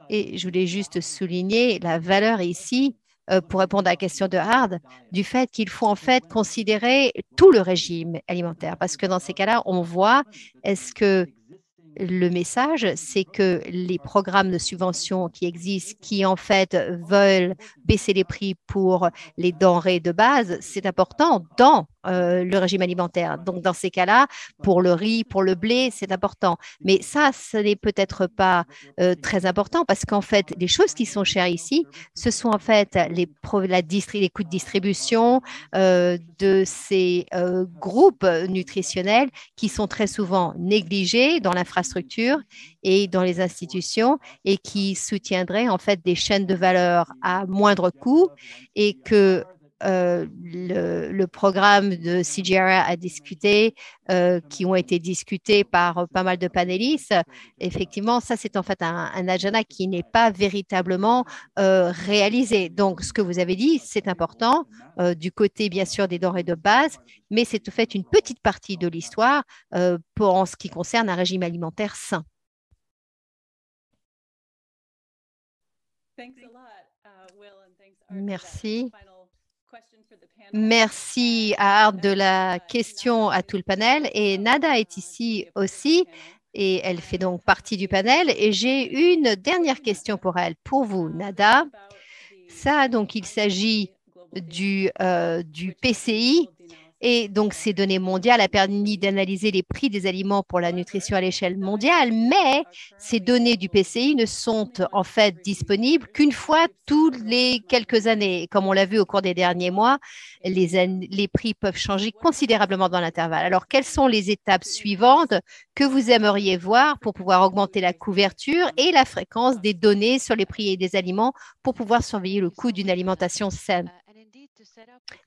Et je voulais juste souligner la valeur ici, pour répondre à la question de Hard, du fait qu'il faut en fait considérer tout le régime alimentaire. Parce que dans ces cas-là, on voit, est-ce que le message, c'est que les programmes de subvention qui existent, qui en fait veulent baisser les prix pour les denrées de base, c'est important dans le régime alimentaire. Donc, dans ces cas-là, pour le riz, pour le blé, c'est important. Mais ça, ce n'est peut-être pas très important parce qu'en fait, les choses qui sont chères ici, ce sont en fait les coûts de distribution de ces groupes nutritionnels qui sont très souvent négligés dans l'infrastructure et dans les institutions et qui soutiendraient en fait des chaînes de valeur à moindre coût et que le programme de CGRA a discuté, qui ont été discutés par pas mal de panélistes. Effectivement, ça, c'est en fait un agenda qui n'est pas véritablement réalisé. Donc, ce que vous avez dit, c'est important du côté, bien sûr, des denrées de base, mais c'est en fait une petite partie de l'histoire en ce qui concerne un régime alimentaire sain. Merci. Merci à Art de la question à tout le panel. Et Nada est ici aussi et elle fait donc partie du panel. Et j'ai une dernière question pour elle. Pour vous, Nada, ça, donc il s'agit du PCI. Et donc, ces données mondiales a permis d'analyser les prix des aliments pour la nutrition à l'échelle mondiale, mais ces données du PCI ne sont en fait disponibles qu'une fois tous les quelques années. Et comme on l'a vu au cours des derniers mois, les prix peuvent changer considérablement dans l'intervalle. Alors, quelles sont les étapes suivantes que vous aimeriez voir pour pouvoir augmenter la couverture et la fréquence des données sur les prix des aliments pour pouvoir surveiller le coût d'une alimentation saine?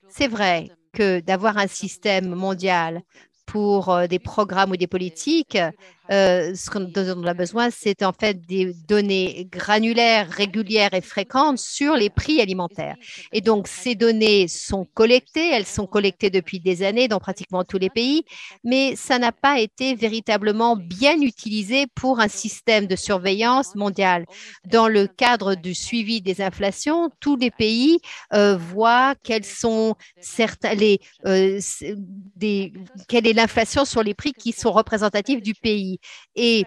C'est vrai que d'avoir un système mondial pour des programmes ou des politiques, dont on a besoin, c'est en fait des données granulaires, régulières et fréquentes sur les prix alimentaires. Et donc, ces données sont collectées, elles sont collectées depuis des années dans pratiquement tous les pays, mais ça n'a pas été véritablement bien utilisé pour un système de surveillance mondiale. Dans le cadre du suivi des inflations, tous les pays voient quelles sont quelle est l'inflation sur les prix qui sont représentatifs du pays. Et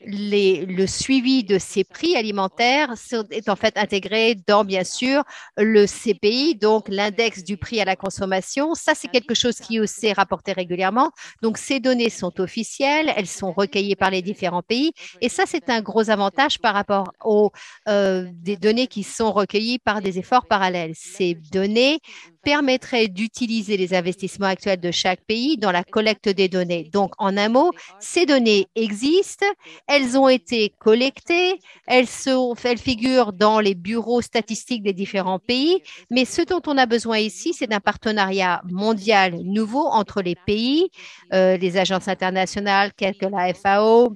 le suivi de ces prix alimentaires est en fait intégré dans, bien sûr, le CPI, donc l'index du prix à la consommation. Ça, c'est quelque chose qui est rapporté régulièrement. Donc, ces données sont officielles, elles sont recueillies par les différents pays. Et ça, c'est un gros avantage par rapport aux des données qui sont recueillies par des efforts parallèles. Ces données permettraient d'utiliser les investissements actuels de chaque pays dans la collecte des données. Donc, en un mot, ces données existent, elles ont été collectées, elles figurent dans les bureaux statistiques des différents pays, mais ce dont on a besoin ici, c'est d'un partenariat mondial nouveau entre les pays, les agences internationales, telles que la FAO,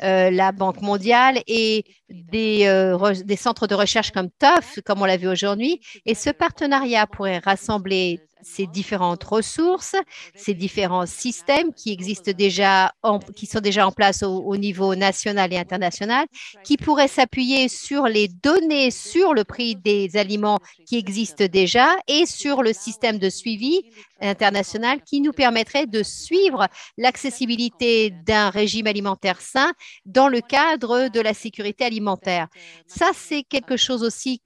la Banque mondiale et des centres de recherche comme TUF, comme on l'a vu aujourd'hui. Et ce partenariat pourrait rassembler ces différentes ressources, ces différents systèmes qui existent déjà, qui sont déjà en place au niveau national et international, qui pourraient s'appuyer sur les données sur le prix des aliments qui existent déjà et sur le système de suivi international qui nous permettrait de suivre l'accessibilité d'un régime alimentaire sain dans le cadre de la sécurité alimentaire. Ça, c'est quelque chose aussi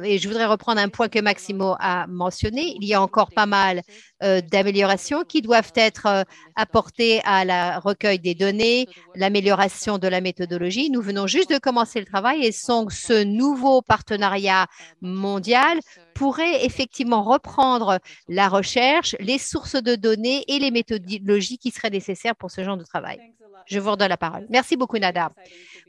et je voudrais reprendre un point que Maximo a mentionné, il y a encore pas mal d'améliorations qui doivent être apportées à la recueil des données, l'amélioration de la méthodologie. Nous venons juste de commencer le travail et ce nouveau partenariat mondial pourrait effectivement reprendre la recherche, les sources de données et les méthodologies qui seraient nécessaires pour ce genre de travail. Je vous redonne la parole. Merci beaucoup, Nada.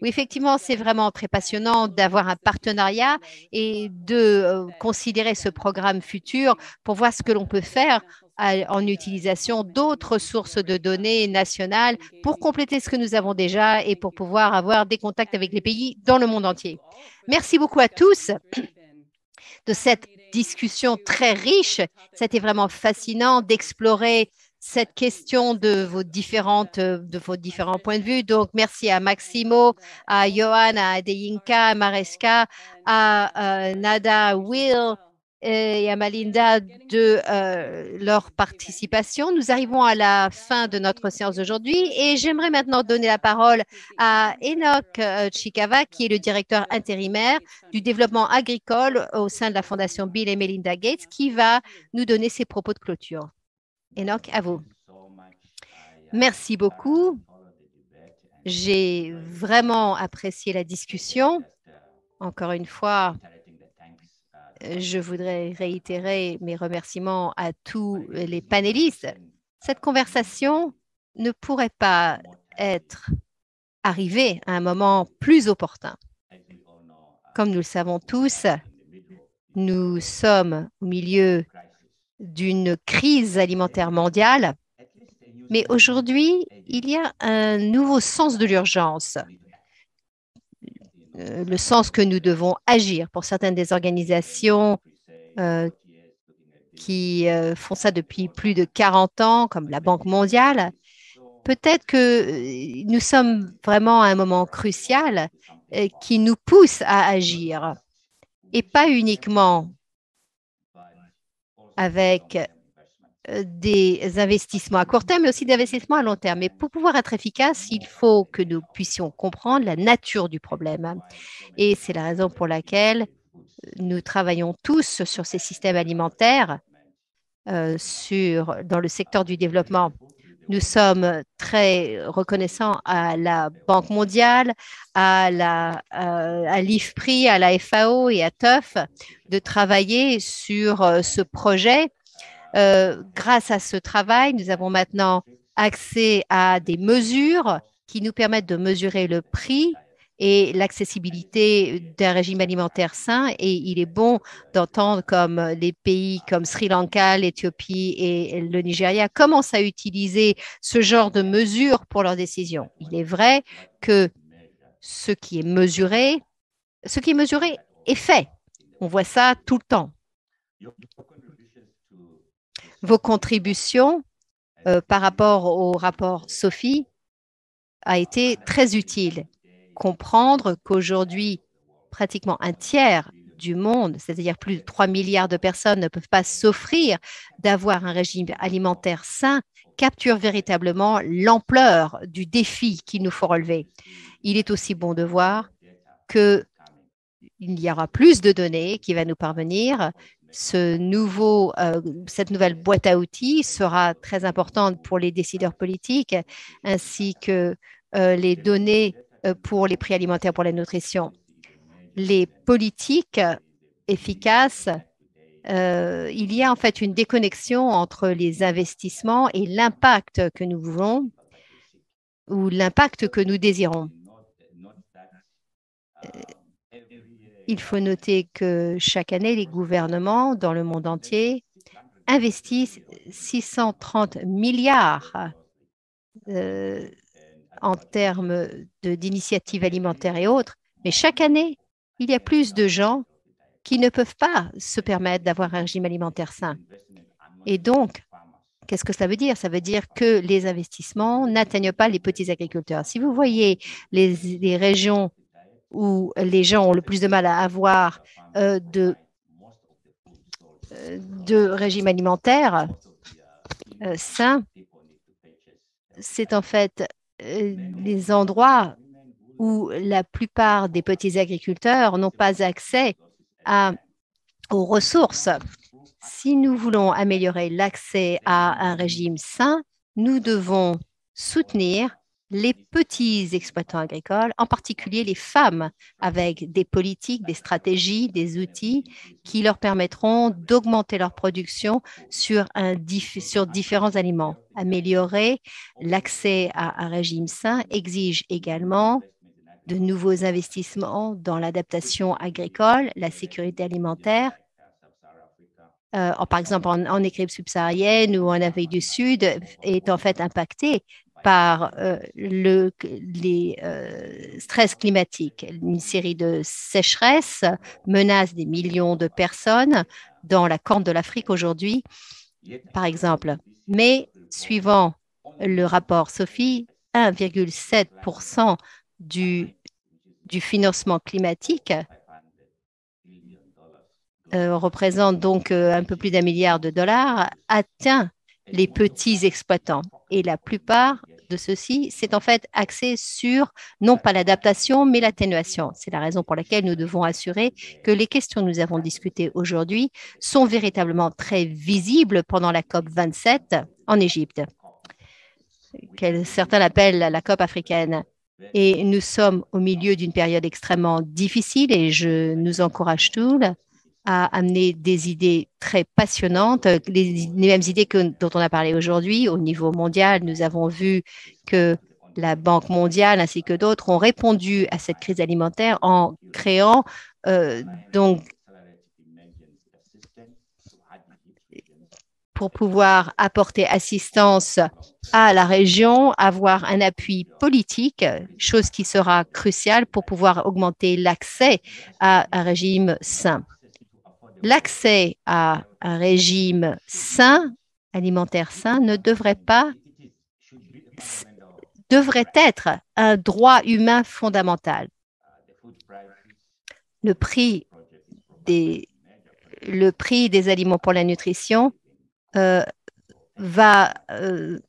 Oui, effectivement, c'est vraiment très passionnant d'avoir un partenariat et de considérer ce programme futur pour voir ce que l'on peut faire en utilisation d'autres sources de données nationales pour compléter ce que nous avons déjà et pour pouvoir avoir des contacts avec les pays dans le monde entier. Merci beaucoup à tous de cette discussion très riche. C'était vraiment fascinant d'explorer cette question de vos différents points de vue. Donc, merci à Maximo, à Johan, à Adeyinka, à Mareska, à Nada, Will et à Malinda de leur participation. Nous arrivons à la fin de notre séance d'aujourd'hui et j'aimerais maintenant donner la parole à Enoch Chikava, qui est le directeur intérimaire du développement agricole au sein de la Fondation Bill et Melinda Gates, qui va nous donner ses propos de clôture. Enoch, à vous. Merci beaucoup. J'ai vraiment apprécié la discussion. Encore une fois, je voudrais réitérer mes remerciements à tous les panélistes. Cette conversation ne pourrait pas être arrivée à un moment plus opportun. Comme nous le savons tous, Nous sommes au milieu d'une crise alimentaire mondiale, mais aujourd'hui, il y a un nouveau sens de l'urgence, le sens que nous devons agir pour certaines des organisations euh, qui font ça depuis plus de 40 ans, comme la Banque mondiale. Peut-être que nous sommes vraiment à un moment crucial qui nous pousse à agir, et pas uniquement avec des investissements à court terme, mais aussi des investissements à long terme. Mais pour pouvoir être efficace, il faut que nous puissions comprendre la nature du problème. Et c'est la raison pour laquelle nous travaillons tous sur ces systèmes alimentaires dans le secteur du développement. Nous sommes très reconnaissants à la Banque mondiale, à l'IFPRI, à la FAO et à TUF de travailler sur ce projet. Grâce à ce travail, nous avons maintenant accès à des mesures qui nous permettent de mesurer le prix et l'accessibilité d'un régime alimentaire sain. Et il est bon d'entendre comme les pays comme Sri Lanka, l'Éthiopie et le Nigeria commencent à utiliser ce genre de mesures pour leurs décisions. Il est vrai que ce qui est mesuré est fait. On voit ça tout le temps. Vos contributions par rapport au rapport Sophie a été très utile. Comprendre qu'aujourd'hui, pratiquement un tiers du monde, c'est-à-dire plus de 3 milliards de personnes, ne peuvent pas s'offrir d'avoir un régime alimentaire sain, capture véritablement l'ampleur du défi qu'il nous faut relever. Il est aussi bon de voir qu'il y aura plus de données qui va nous parvenir. Cette nouvelle boîte à outils sera très importante pour les décideurs politiques, ainsi que les données pour les prix alimentaires pour la nutrition. Les politiques efficaces, il y a en fait une déconnexion entre les investissements et l'impact que nous voulons ou l'impact que nous désirons. Il faut noter que chaque année, les gouvernements dans le monde entier investissent 630 milliards en termes d'initiatives alimentaires et autres. Mais chaque année, il y a plus de gens qui ne peuvent pas se permettre d'avoir un régime alimentaire sain. Et donc, qu'est-ce que ça veut dire? Ça veut dire que les investissements n'atteignent pas les petits agriculteurs. Si vous voyez les régions où les gens ont le plus de mal à avoir de régime alimentaire sain, c'est en fait les endroits où la plupart des petits agriculteurs n'ont pas accès aux ressources. Si nous voulons améliorer l'accès à un régime sain, nous devons soutenir les petits exploitants agricoles, en particulier les femmes, avec des politiques, des stratégies, des outils qui leur permettront d'augmenter leur production sur différents aliments. Améliorer l'accès à un régime sain exige également de nouveaux investissements dans l'adaptation agricole, la sécurité alimentaire. Par exemple, en Afrique subsaharienne ou en Afrique du Sud, est en fait impactée par les stress climatiques. Une série de sécheresses menace des millions de personnes dans la Corne de l'Afrique aujourd'hui, par exemple. Mais suivant le rapport Sophie, 1,7% du financement climatique représente donc un peu plus d'1 milliard de dollars, atteint les petits exploitants. Et la plupart de ceux-ci, c'est en fait axé sur non pas l'adaptation, mais l'atténuation. C'est la raison pour laquelle nous devons assurer que les questions que nous avons discutées aujourd'hui sont véritablement très visibles pendant la COP 27 en Égypte, que certains l'appellent la COP africaine. Et nous sommes au milieu d'une période extrêmement difficile et je nous encourage tous à amener des idées très passionnantes, les mêmes idées dont on a parlé aujourd'hui. Au niveau mondial, nous avons vu que la Banque mondiale ainsi que d'autres ont répondu à cette crise alimentaire en créant donc pour pouvoir apporter assistance à la région, avoir un appui politique, chose qui sera cruciale pour pouvoir augmenter l'accès à un régime sain. L'accès à un régime sain, alimentaire sain, ne devrait être un droit humain fondamental. Le prix des aliments pour la nutrition va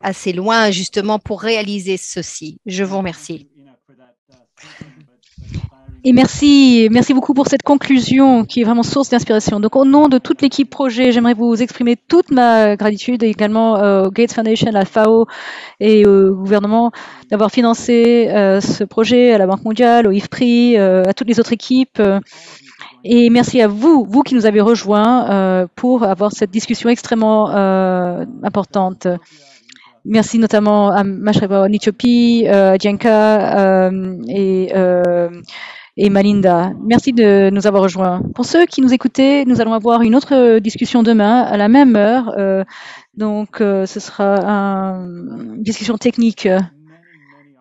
assez loin justement pour réaliser ceci. Je vous remercie. Et merci beaucoup pour cette conclusion qui est vraiment source d'inspiration. Donc, au nom de toute l'équipe projet, j'aimerais vous exprimer toute ma gratitude et également au Gates Foundation, à la FAO et au gouvernement d'avoir financé ce projet, à la Banque mondiale, au IFPRI, à toutes les autres équipes. Et merci à vous qui nous avez rejoints pour avoir cette discussion extrêmement importante. Merci notamment à Mashreba en Éthiopie, à Djenka et Malinda. Merci de nous avoir rejoints. Pour ceux qui nous écoutaient, nous allons avoir une autre discussion demain à la même heure. Donc, ce sera une discussion technique.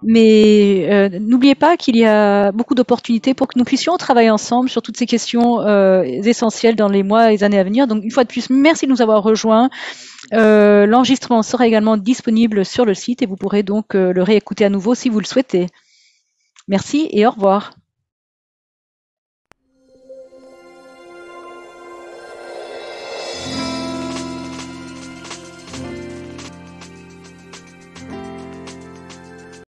Mais n'oubliez pas qu'il y a beaucoup d'opportunités pour que nous puissions travailler ensemble sur toutes ces questions essentielles dans les mois et les années à venir. Donc, une fois de plus, merci de nous avoir rejoints. L'enregistrement sera également disponible sur le site et vous pourrez donc le réécouter à nouveau si vous le souhaitez. Merci et au revoir.